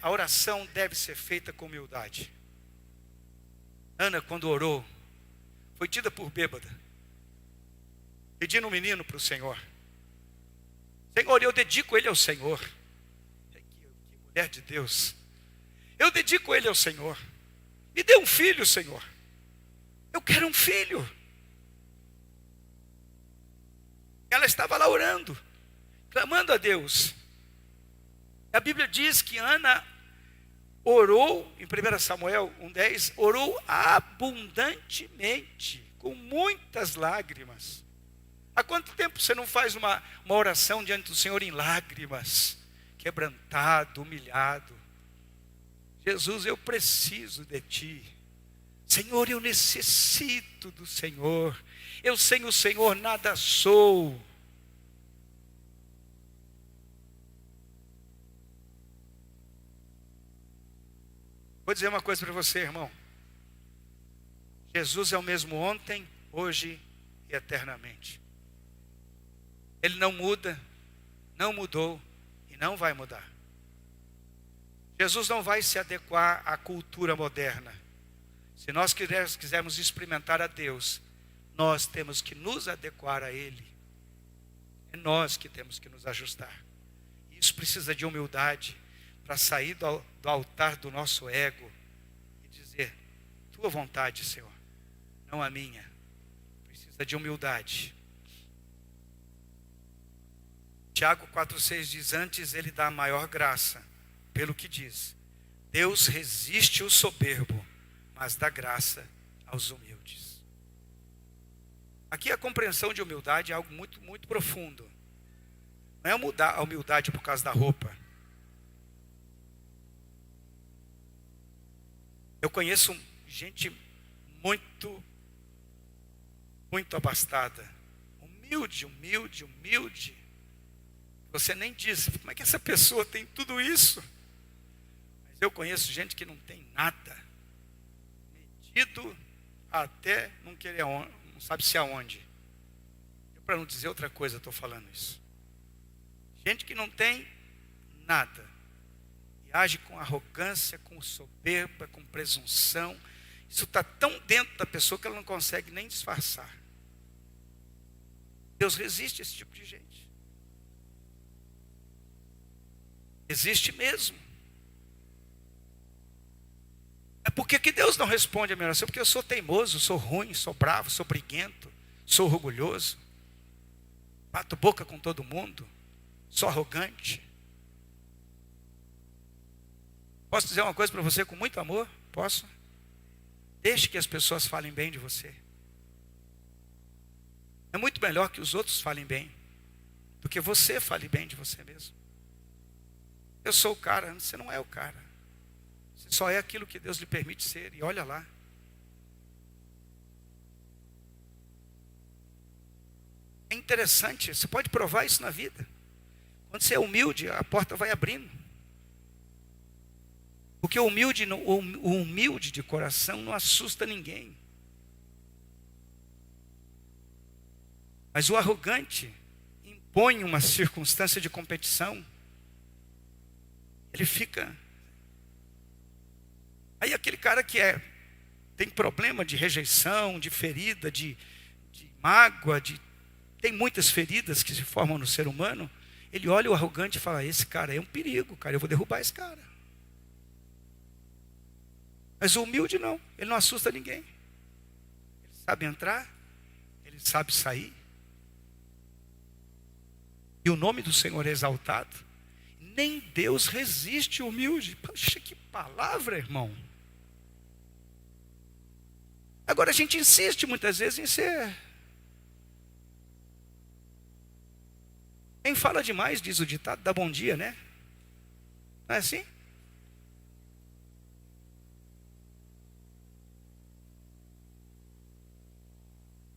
A oração deve ser feita com humildade. Ana, quando orou, foi tida por bêbada, pedindo um menino para o Senhor. Senhor, eu dedico ele ao Senhor. Que mulher de Deus. Eu dedico ele ao Senhor. Me dê um filho, Senhor. Eu quero um filho. Ela estava lá orando, clamando a Deus. A Bíblia diz que Ana orou, em 1 Samuel 1:10, orou abundantemente, com muitas lágrimas. Há quanto tempo você não faz uma oração diante do Senhor em lágrimas, quebrantado, humilhado? Jesus, eu preciso de Ti. Senhor, eu necessito do Senhor. Eu sem o Senhor nada sou. Vou dizer uma coisa para você, irmão. Jesus é o mesmo ontem, hoje e eternamente. Ele não muda, não mudou e não vai mudar. Jesus não vai se adequar à cultura moderna. Se nós quisermos experimentar a Deus, nós temos que nos adequar a Ele. É nós que temos que nos ajustar. Isso precisa de humildade para sair do altar do nosso ego tua vontade, Senhor, não a minha. Precisa de humildade. Tiago 4,6 diz: antes ele dá maior graça, pelo que diz: Deus resiste o soberbo, mas dá graça aos humildes. Aqui a compreensão de humildade é algo muito, muito profundo. Não é a humildade por causa da roupa. Eu conheço gente muito, muito abastada. Humilde. Você nem diz, como é que essa pessoa tem tudo isso? Mas eu conheço gente que não tem nada. Metido até não querer, não sabe se aonde. Para não dizer outra coisa, estou falando isso. Gente que não tem nada. E age com arrogância, com soberba, com presunção. Isso está tão dentro da pessoa que ela não consegue nem disfarçar. Deus resiste a esse tipo de gente. Existe mesmo. É porque que Deus não responde a minha oração? Porque eu sou teimoso, sou ruim, sou bravo, sou briguento, sou orgulhoso, bato boca com todo mundo, sou arrogante. Posso dizer uma coisa para você com muito amor? Posso? Deixe que as pessoas falem bem de você. É muito melhor que os outros falem bem do que você fale bem de você mesmo. Eu sou o cara, você não é o cara. Você só é aquilo que Deus lhe permite ser. E olha lá. É interessante, você pode provar isso na vida. Quando você é humilde, a porta vai abrindo. Porque o humilde de coração não assusta ninguém. Mas o arrogante impõe uma circunstância de competição. Ele fica. Aí aquele cara que tem problema de rejeição, de ferida, de mágoa, tem muitas feridas que se formam no ser humano. Ele olha o arrogante e fala: esse cara é um perigo, cara, eu vou derrubar esse cara. Mas o humilde não, ele não assusta ninguém. Ele sabe entrar, ele sabe sair. E o nome do Senhor é exaltado. Nem Deus resiste o humilde. Poxa, que palavra, irmão. Agora a gente insiste muitas vezes em ser. Quem fala demais, diz o ditado, dá bom dia, né? Não é assim?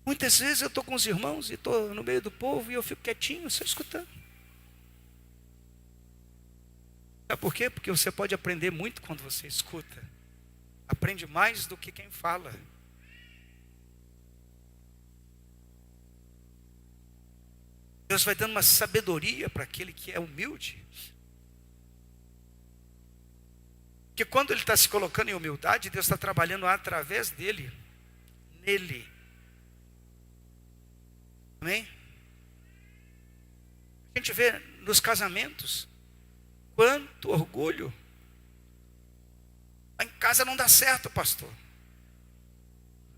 Muitas vezes eu estou com os irmãos e estou no meio do povo e eu fico quietinho, só escutando. Sabe por quê? Porque você pode aprender muito quando você escuta. Aprende mais do que quem fala. Deus vai dando uma sabedoria para aquele que é humilde. Porque quando ele está se colocando em humildade, Deus está trabalhando através dele, nele. Amém? A gente vê nos casamentos, quanto orgulho. Em casa não dá certo, pastor.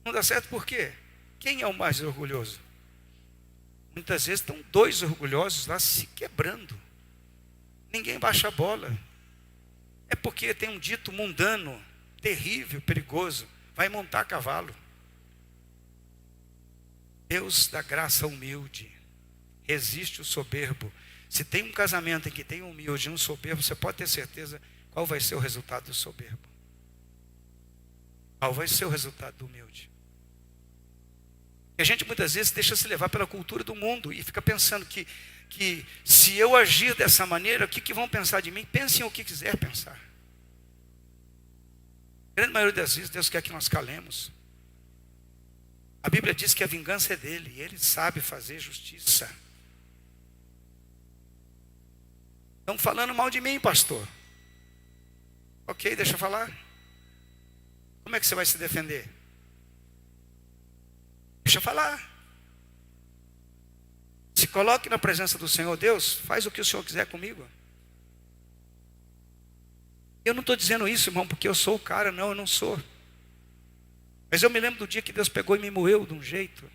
Não dá certo por quê? Quem é o mais orgulhoso? Muitas vezes estão dois orgulhosos lá se quebrando. Ninguém baixa a bola. É porque tem um dito mundano, terrível, perigoso. Vai montar cavalo. Deus dá graça humilde. Resiste o soberbo. Se tem um casamento em que tem um humilde e um soberbo, você pode ter certeza qual vai ser o resultado do soberbo. Qual vai ser o resultado do humilde. E a gente muitas vezes deixa se levar pela cultura do mundo e fica pensando que se eu agir dessa maneira, o que vão pensar de mim? Pensem o que quiser pensar. A grande maioria das vezes Deus quer que nós calemos. A Bíblia diz que a vingança é dele, e ele sabe fazer justiça. Estão falando mal de mim, pastor. Ok, deixa eu falar. Como é que você vai se defender? Deixa eu falar. Se coloque na presença do Senhor. Deus, faz o que o Senhor quiser comigo. Eu não estou dizendo isso, irmão, porque eu sou o cara. Não, eu não sou. Mas eu me lembro do dia que Deus pegou e me moeu de um jeito.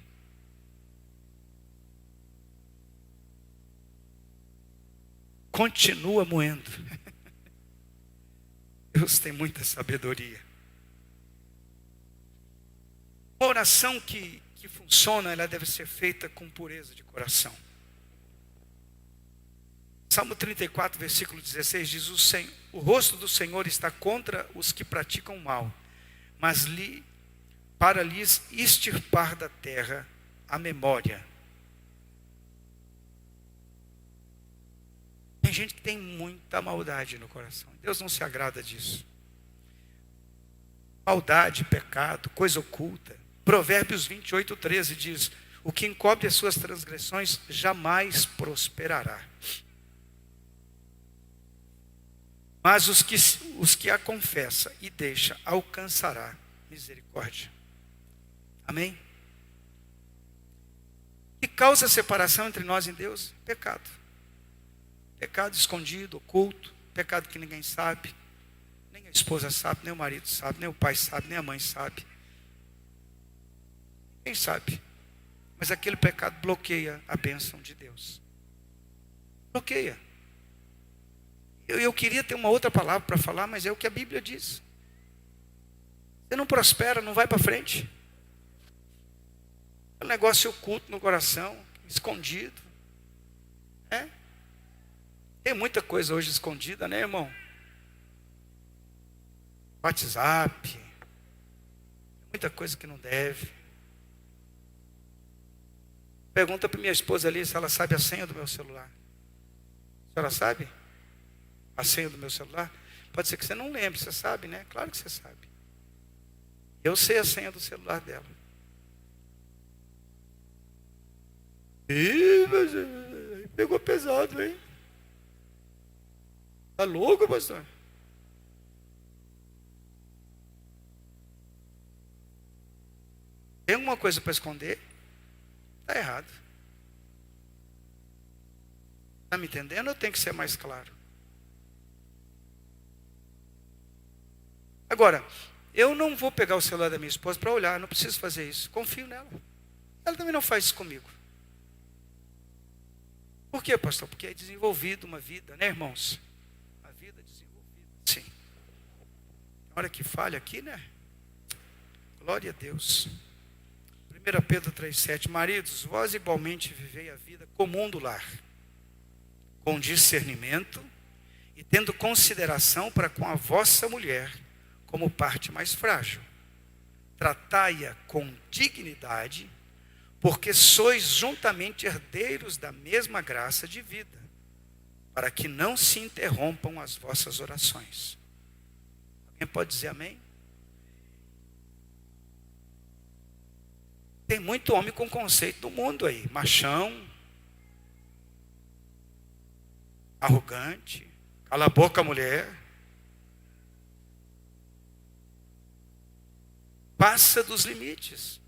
Continua moendo. Deus tem muita sabedoria. Uma oração que funciona, ela deve ser feita com pureza de coração. Salmo 34, versículo 16 diz: o rosto do Senhor está contra os que praticam mal, mas para lhes extirpar da terra a memória. Tem gente que tem muita maldade no coração. Deus não se agrada disso. Maldade, pecado, coisa oculta. Provérbios 28, 13 diz: o que encobre as suas transgressões jamais prosperará. Mas os que a confessa e deixa alcançará misericórdia. Amém? O que causa separação entre nós e Deus? Pecado. Pecado escondido, oculto, pecado que ninguém sabe, nem a esposa sabe, nem o marido sabe, nem o pai sabe, nem a mãe sabe. Ninguém sabe. Mas aquele pecado bloqueia a bênção de Deus. Bloqueia. Eu queria ter uma outra palavra para falar, mas é o que a Bíblia diz. Você não prospera, não vai para frente. É um negócio oculto no coração, escondido. Tem muita coisa hoje escondida, né, irmão? WhatsApp. Muita coisa que não deve. Pergunta para minha esposa ali se ela sabe a senha do meu celular. A senhora sabe a senha do meu celular? Pode ser que você não lembre, você sabe, né? Claro que você sabe. Eu sei a senha do celular dela. Ih, mas pegou pesado, hein? Tá louco, pastor? Tem alguma coisa para esconder? Está errado. Está me entendendo ou tem que ser mais claro? Agora, eu não vou pegar o celular da minha esposa para olhar, não preciso fazer isso. Confio nela. Ela também não faz isso comigo. Por quê, pastor? Porque é desenvolvido uma vida, né, irmãos? A vida é desenvolvida, sim. Na hora que falha aqui, né? Glória a Deus. 1 Pedro 3,7: maridos, vós igualmente vivei a vida comum do lar, com discernimento e tendo consideração para com a vossa mulher, como parte mais frágil. Tratai-a com dignidade, porque sois juntamente herdeiros da mesma graça de vida, para que não se interrompam as vossas orações. Alguém pode dizer amém? Tem muito homem com conceito do mundo aí, machão, arrogante, cala a boca, mulher. Passa dos limites.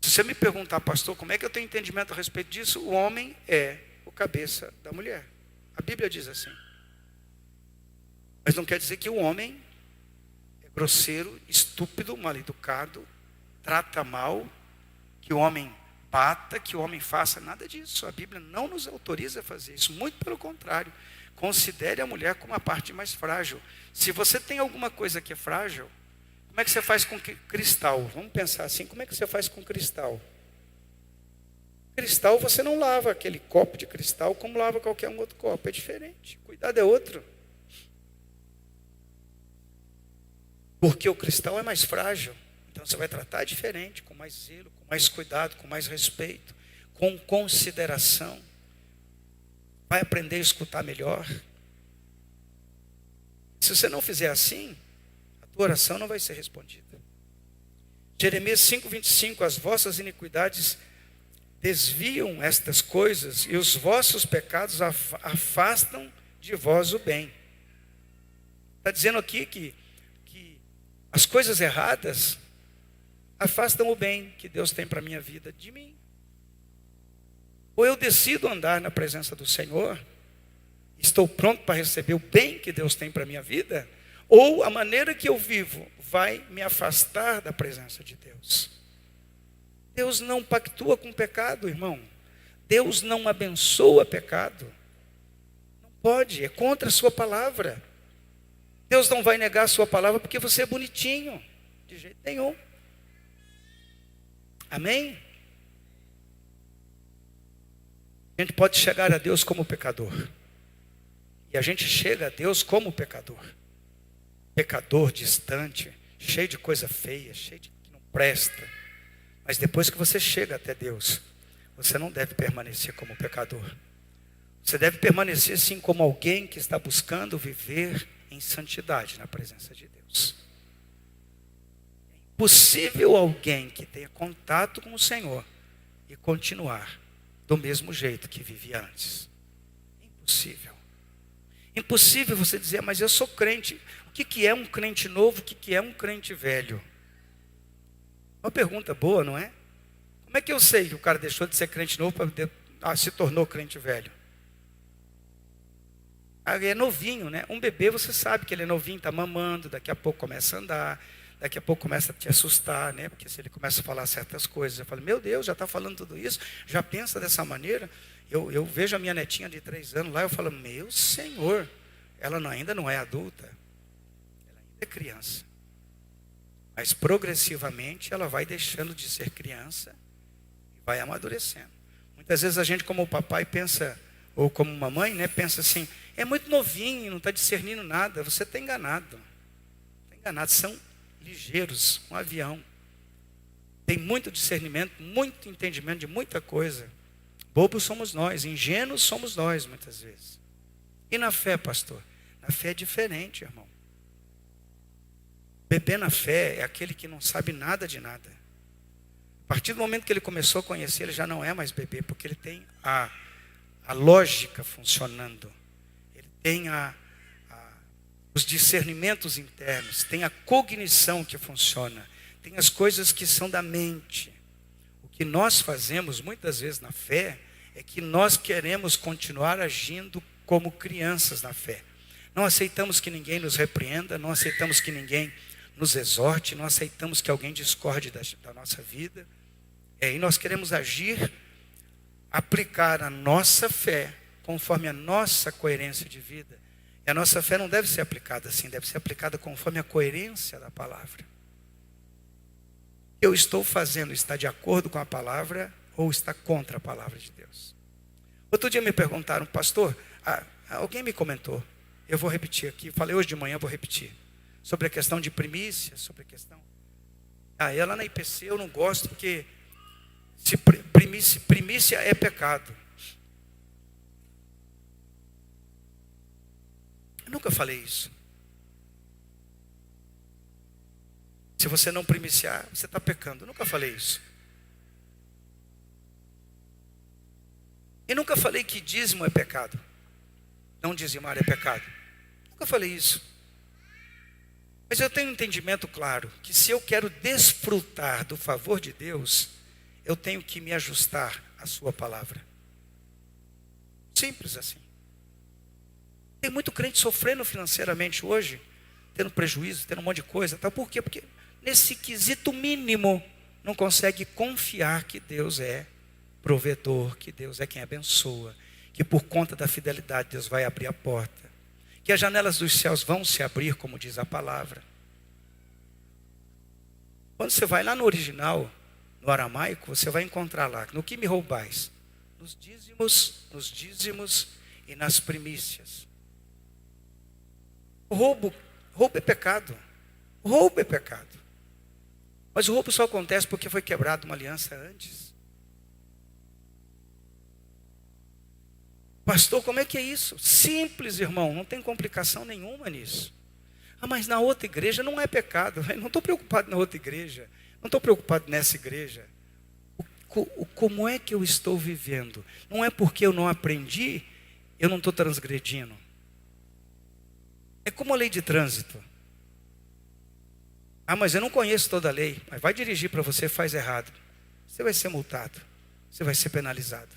Se você me perguntar, pastor, como é que eu tenho entendimento a respeito disso? O homem é o cabeça da mulher. A Bíblia diz assim. Mas não quer dizer que o homem é grosseiro, estúpido, mal educado, trata mal, que o homem bata, que o homem faça nada disso. A Bíblia não nos autoriza a fazer isso. Muito pelo contrário. Considere a mulher como a parte mais frágil. Se você tem alguma coisa que é frágil, como é que você faz com cristal? Vamos pensar assim, como é que você faz com cristal? Cristal você não lava aquele copo de cristal como lava qualquer um outro copo. É diferente. Cuidado é outro. Porque o cristal é mais frágil. Então você vai tratar diferente, com mais zelo, com mais cuidado, com mais respeito, com consideração. Vai aprender a escutar melhor. Se você não fizer assim, a tua oração não vai ser respondida. Jeremias 5:25: as vossas iniquidades desviam estas coisas e os vossos pecados afastam de vós o bem. Está dizendo aqui que as coisas erradas afastam o bem que Deus tem para a minha vida de mim. Ou eu decido andar na presença do Senhor, estou pronto para receber o bem que Deus tem para a minha vida, ou a maneira que eu vivo vai me afastar da presença de Deus. Deus não pactua com pecado, irmão. Deus não abençoa pecado. Não pode, é contra a sua palavra. Deus não vai negar a sua palavra porque você é bonitinho, de jeito nenhum. Amém? A gente pode chegar a Deus como pecador. E a gente chega a Deus como pecador. Pecador distante, cheio de coisa feia, cheio de que não presta. Mas depois que você chega até Deus, você não deve permanecer como pecador. Você deve permanecer sim como alguém que está buscando viver em santidade na presença de Deus. É impossível alguém que tenha contato com o Senhor e continuar do mesmo jeito que vivia antes. Impossível. Impossível você dizer, mas eu sou crente. O que é um crente novo? O que é um crente velho? Uma pergunta boa, não é? Como é que eu sei que o cara deixou de ser crente novo para se tornou crente velho? É novinho, né? Um bebê, você sabe que ele é novinho, está mamando, daqui a pouco começa a andar, daqui a pouco começa a te assustar, né? Porque se ele começa a falar certas coisas, eu falo, meu Deus, já está falando tudo isso, já pensa dessa maneira. Eu vejo a minha netinha de 3 anos lá, eu falo, meu Senhor, ela ainda não é adulta, ela ainda é criança. Mas progressivamente ela vai deixando de ser criança e vai amadurecendo. Muitas vezes a gente, como o papai, pensa, ou como mamãe, né, pensa assim, é muito novinho, não está discernindo nada. Você está enganado. Está enganado, são ligeiros, um avião. Tem muito discernimento, muito entendimento de muita coisa. Bobos somos nós, ingênuos somos nós, muitas vezes. E na fé, pastor? Na fé é diferente, irmão. Bebê na fé é aquele que não sabe nada de nada. A partir do momento que ele começou a conhecer, ele já não é mais bebê, porque ele tem a lógica funcionando. Ele tem os discernimentos internos, tem a cognição que funciona, tem as coisas que são da mente. O que nós fazemos muitas vezes na fé é que nós queremos continuar agindo como crianças na fé. Não aceitamos que ninguém nos repreenda, não aceitamos que ninguém nos exorte, não aceitamos que alguém discorde da nossa vida. E nós queremos agir, aplicar a nossa fé conforme a nossa coerência de vida. E a nossa fé não deve ser aplicada assim, deve ser aplicada conforme a coerência da palavra. O que eu estou fazendo está de acordo com a palavra ou está contra a palavra de Deus? Outro dia me perguntaram, pastor, alguém me comentou, eu vou repetir aqui, falei hoje de manhã, vou repetir, sobre a questão de primícia, sobre a questão... lá na IPC eu não gosto porque primícia é pecado. Eu nunca falei isso. Se você não primiciar, você está pecando. Eu nunca falei isso. E nunca falei que dízimo é pecado. Não dizimar é pecado. Nunca falei isso. Mas eu tenho um entendimento claro, que se eu quero desfrutar do favor de Deus, eu tenho que me ajustar à sua palavra. Simples assim. Tem muito crente sofrendo financeiramente hoje, tendo prejuízo, tendo um monte de coisa. Tá? Por quê? Porque nesse quesito mínimo, não consegue confiar que Deus é provedor, que Deus é quem abençoa, que por conta da fidelidade Deus vai abrir a porta, que as janelas dos céus vão se abrir, como diz a palavra. Quando você vai lá no original, no aramaico, você vai encontrar lá, no que me roubais? Nos dízimos e nas primícias. Roubo é pecado. Roubo é pecado. Mas o roubo só acontece porque foi quebrada uma aliança antes. Pastor, como é que é isso? Simples, irmão, não tem complicação nenhuma nisso. Mas na outra igreja não é pecado. Eu não estou preocupado na outra igreja. Não estou preocupado nessa igreja. Como é que eu estou vivendo? Não é porque eu não aprendi, eu não estou transgredindo. É como a lei de trânsito. Mas eu não conheço toda a lei. Mas vai dirigir para você, faz errado. Você vai ser multado. Você vai ser penalizado.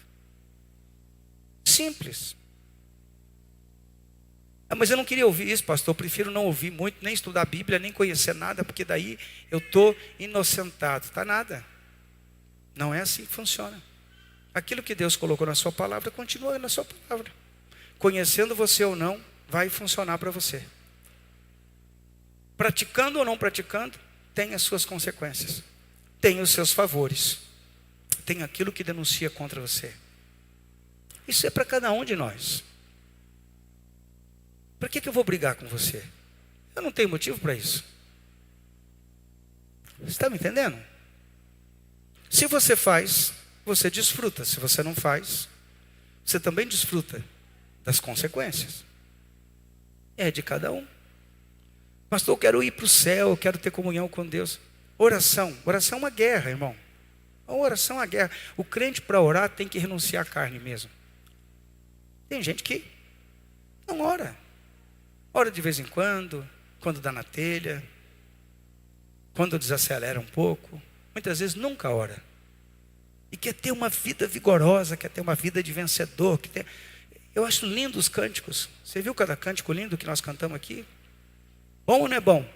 Simples. Ah, mas eu não queria ouvir isso, pastor. Eu prefiro não ouvir muito, nem estudar a Bíblia, nem conhecer nada, porque daí eu estou inocentado. Está nada. Não é assim que funciona. Aquilo que Deus colocou na sua palavra, continua na sua palavra. Conhecendo você ou não, vai funcionar para você. Praticando ou não praticando, tem as suas consequências. Tem os seus favores. Tem aquilo que denuncia contra você. Isso é para cada um de nós. Por que eu vou brigar com você? Eu não tenho motivo para isso. Você está me entendendo? Se você faz, você desfruta. Se você não faz, você também desfruta das consequências. É de cada um. Pastor, eu quero ir para o céu, eu quero ter comunhão com Deus. Oração. Oração é uma guerra, irmão. A oração é uma guerra. O crente, para orar, tem que renunciar à carne mesmo. Tem gente que não ora. Ora de vez em quando dá na telha, quando desacelera um pouco. Muitas vezes nunca ora. E quer ter uma vida vigorosa, quer ter uma vida de vencedor. Eu acho lindo os cânticos. Você viu cada cântico lindo que nós cantamos aqui? Bom ou não é bom?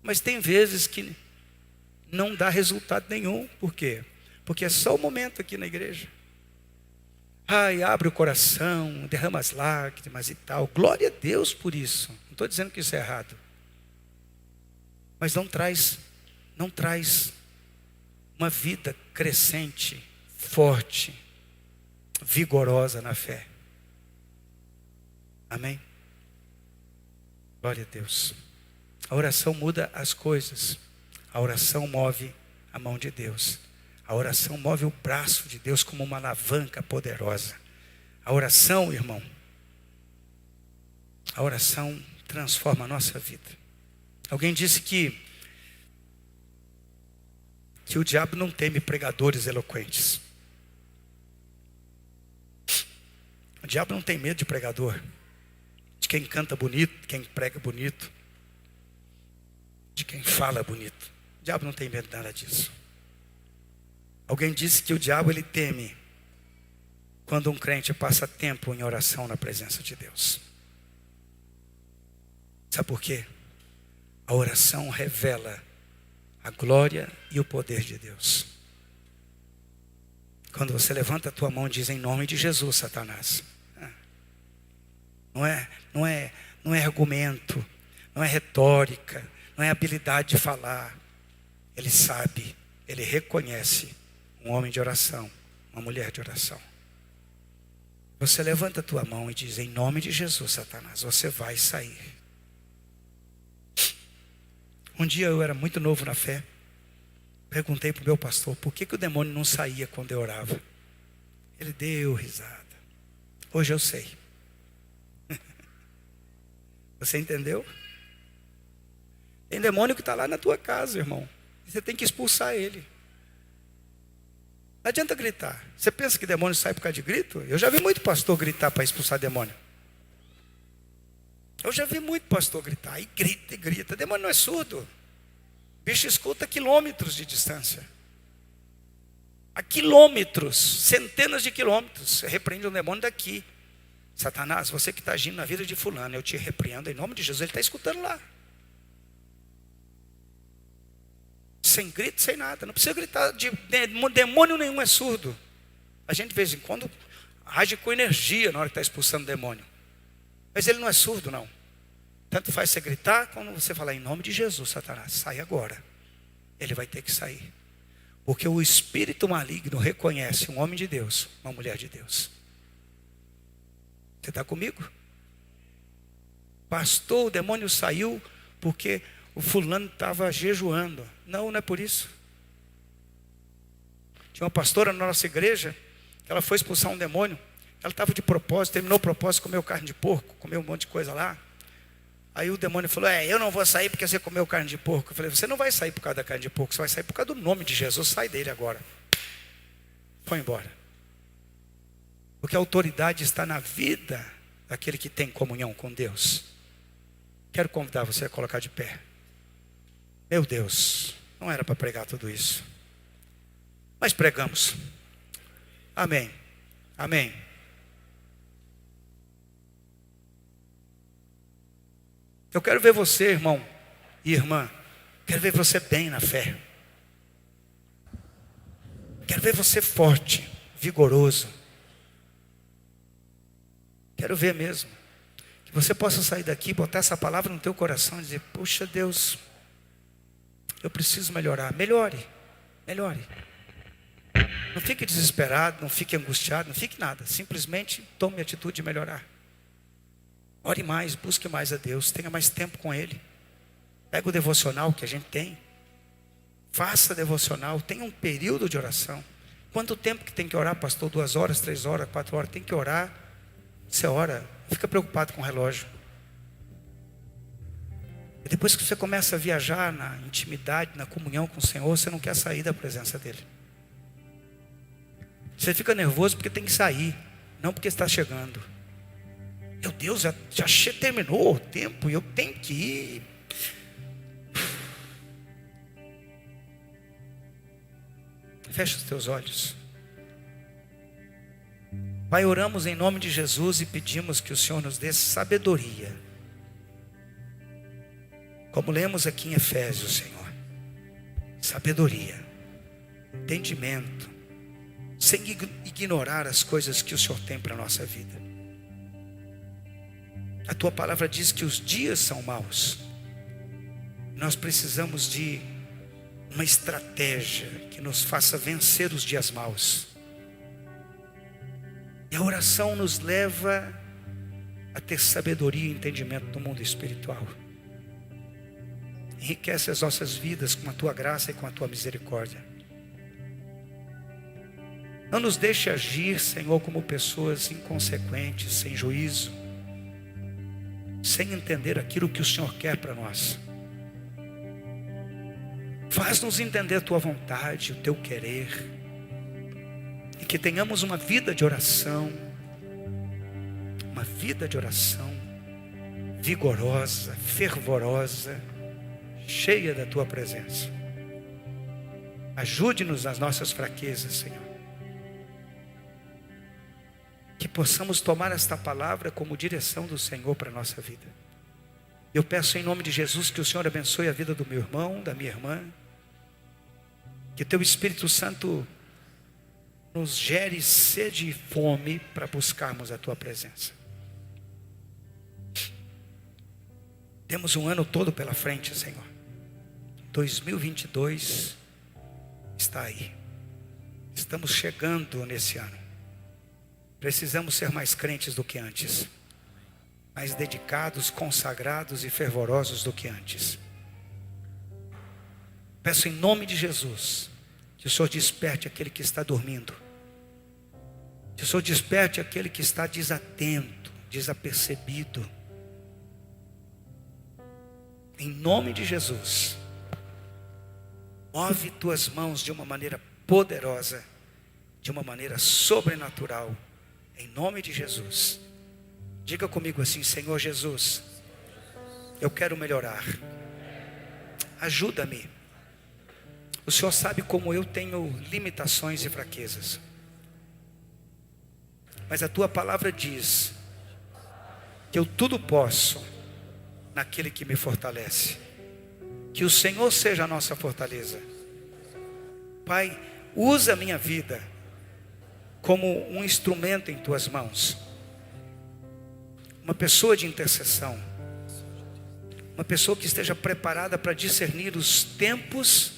Mas tem vezes que não dá resultado nenhum. Por quê? Porque é só o momento aqui na igreja. Ai, abre o coração, derrama as lágrimas e tal. Glória a Deus por isso. Não estou dizendo que isso é errado. Mas não traz uma vida crescente, forte, vigorosa na fé. Amém? Glória a Deus. A oração muda as coisas. A oração move a mão de Deus. A oração move o braço de Deus como uma alavanca poderosa. A oração, irmão, a oração transforma a nossa vida. Alguém disse que o diabo não teme pregadores eloquentes. O diabo não tem medo de pregador, de quem canta bonito, de quem prega bonito, de quem fala bonito. O diabo não tem medo de nada disso. Alguém disse que o diabo ele teme quando um crente passa tempo em oração na presença de Deus. Sabe por quê? A oração revela a glória e o poder de Deus. Quando você levanta a tua mão e diz em nome de Jesus, Satanás. Não é argumento, não é retórica, não é habilidade de falar. Ele sabe, ele reconhece um homem de oração, uma mulher de oração. Você levanta a tua mão e diz em nome de Jesus, Satanás, você vai sair. Um dia eu era muito novo na fé. Perguntei para o meu pastor, por que o demônio não saía quando eu orava? Ele deu risada. Hoje eu sei. Você entendeu? Tem demônio que está lá na tua casa, irmão. E você tem que expulsar ele. Não adianta gritar. Você pensa que demônio sai por causa de grito? Eu já vi muito pastor gritar para expulsar demônio. Eu já vi muito pastor gritar. E grita e grita. Demônio não é surdo. O bicho escuta a quilômetros de distância. A quilômetros, centenas de quilômetros. Você repreende um demônio daqui. Satanás, você que está agindo na vida de fulano, eu te repreendo em nome de Jesus. Ele está escutando lá. Sem grito, sem nada. Não precisa gritar. Demônio nenhum é surdo. A gente de vez em quando age com energia na hora que está expulsando o demônio. Mas ele não é surdo, não. Tanto faz você gritar, quando você falar em nome de Jesus, Satanás, sai agora. Ele vai ter que sair. Porque o espírito maligno reconhece um homem de Deus, uma mulher de Deus. Você está comigo? Pastor, o demônio saiu porque o fulano estava jejuando. Não, não é por isso. Tinha uma pastora na nossa igreja, ela foi expulsar um demônio. Ela estava de propósito, terminou o propósito, comeu carne de porco, comeu um monte de coisa lá. Aí o demônio falou, eu não vou sair porque você comeu carne de porco. Eu falei, você não vai sair por causa da carne de porco, você vai sair por causa do nome de Jesus, sai dele agora. Foi embora. Porque a autoridade está na vida daquele que tem comunhão com Deus. Quero convidar você a colocar de pé. Meu Deus, não era para pregar tudo isso. Mas pregamos. Amém. Amém. Eu quero ver você, irmão e irmã. Quero ver você bem na fé. Quero ver você forte, vigoroso. Quero ver mesmo. Que você possa sair daqui, botar essa palavra no teu coração e dizer: puxa Deus, eu preciso melhorar. Melhore, melhore. Não fique desesperado, não fique angustiado, não fique nada. Simplesmente tome a atitude de melhorar. Ore mais, busque mais a Deus, tenha mais tempo com Ele. Pega o devocional que a gente tem. Faça devocional, tenha um período de oração. Quanto tempo que tem que orar, pastor? 2 horas, 3 horas, 4 horas? Tem que orar. Você ora, não fica preocupado com o relógio. E depois que você começa a viajar na intimidade, na comunhão com o Senhor, você não quer sair da presença dEle. Você fica nervoso porque tem que sair, não porque está chegando. Meu Deus, já terminou o tempo e eu tenho que ir. Fecha os teus olhos. Pai, oramos em nome de Jesus e pedimos que o Senhor nos dê sabedoria. Como lemos aqui em Efésios, Senhor. Sabedoria, entendimento, sem ignorar as coisas que o Senhor tem para a nossa vida. A tua palavra diz que os dias são maus. Nós precisamos de uma estratégia que nos faça vencer os dias maus. E a oração nos leva a ter sabedoria e entendimento do mundo espiritual. Enriquece as nossas vidas com a tua graça e com a tua misericórdia. Não nos deixe agir, Senhor, como pessoas inconsequentes, sem juízo, sem entender aquilo que o Senhor quer para nós. Faz-nos entender a tua vontade, o teu querer, e que tenhamos uma vida de oração, vigorosa, fervorosa, cheia da tua presença. Ajude-nos nas nossas fraquezas, Senhor. Que possamos tomar esta palavra como direção do Senhor para a nossa vida. Eu peço em nome de Jesus que o Senhor abençoe a vida do meu irmão, da minha irmã. Que teu Espírito Santo nos gere sede e fome para buscarmos a tua presença. Temos um ano todo pela frente, Senhor. 2022 está aí. Estamos chegando nesse ano. Precisamos ser mais crentes do que antes. Mais dedicados, consagrados e fervorosos do que antes. Peço em nome de Jesus que o Senhor desperte aquele que está dormindo. Que o Senhor desperte aquele que está desatento, desapercebido. Em nome de Jesus, move tuas mãos de uma maneira poderosa, de uma maneira sobrenatural. Em nome de Jesus. Diga comigo assim: Senhor Jesus, eu quero melhorar. Ajuda-me. O Senhor sabe como eu tenho limitações e fraquezas. Mas a tua palavra diz que eu tudo posso naquele que me fortalece. Que o Senhor seja a nossa fortaleza. Pai, usa a minha vida como um instrumento em tuas mãos. Uma pessoa de intercessão. Uma pessoa que esteja preparada para discernir os tempos.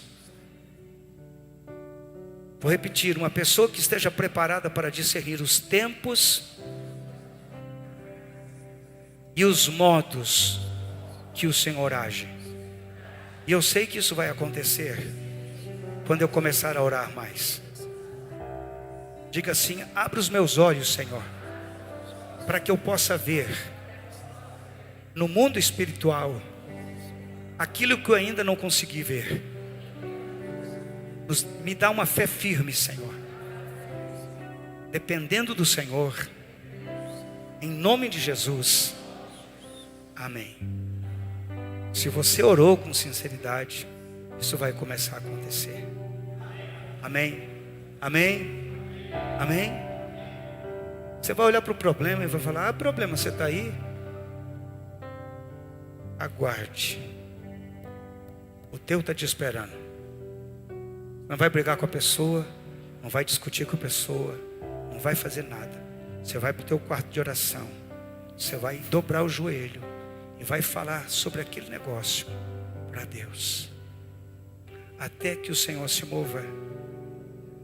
Vou repetir, uma pessoa que esteja preparada para discernir os tempos e os modos que o Senhor age. E eu sei que isso vai acontecer quando eu começar a orar mais. Diga assim: abra os meus olhos, Senhor, para que eu possa ver no mundo espiritual aquilo que eu ainda não consegui ver. Me dá uma fé firme, Senhor, dependendo do Senhor, em nome de Jesus, amém. Se você orou com sinceridade, isso vai começar a acontecer. Amém, amém, amém. Você vai olhar para o problema e vai falar: problema, você está aí? aguarde. O teu está te esperando. Não vai brigar com a pessoa, não vai discutir com a pessoa, não vai fazer nada. Você vai para o teu quarto de oração, você vai dobrar o joelho e vai falar sobre aquele negócio para Deus. Até que o Senhor se mova,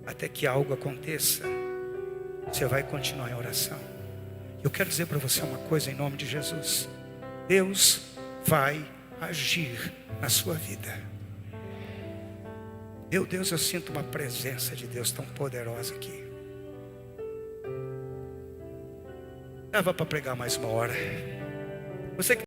até que algo aconteça, você vai continuar em oração. Eu quero dizer para você uma coisa em nome de Jesus. Deus vai agir na sua vida. Meu Deus, eu sinto uma presença de Deus tão poderosa aqui. Dava para pregar mais uma hora. Você que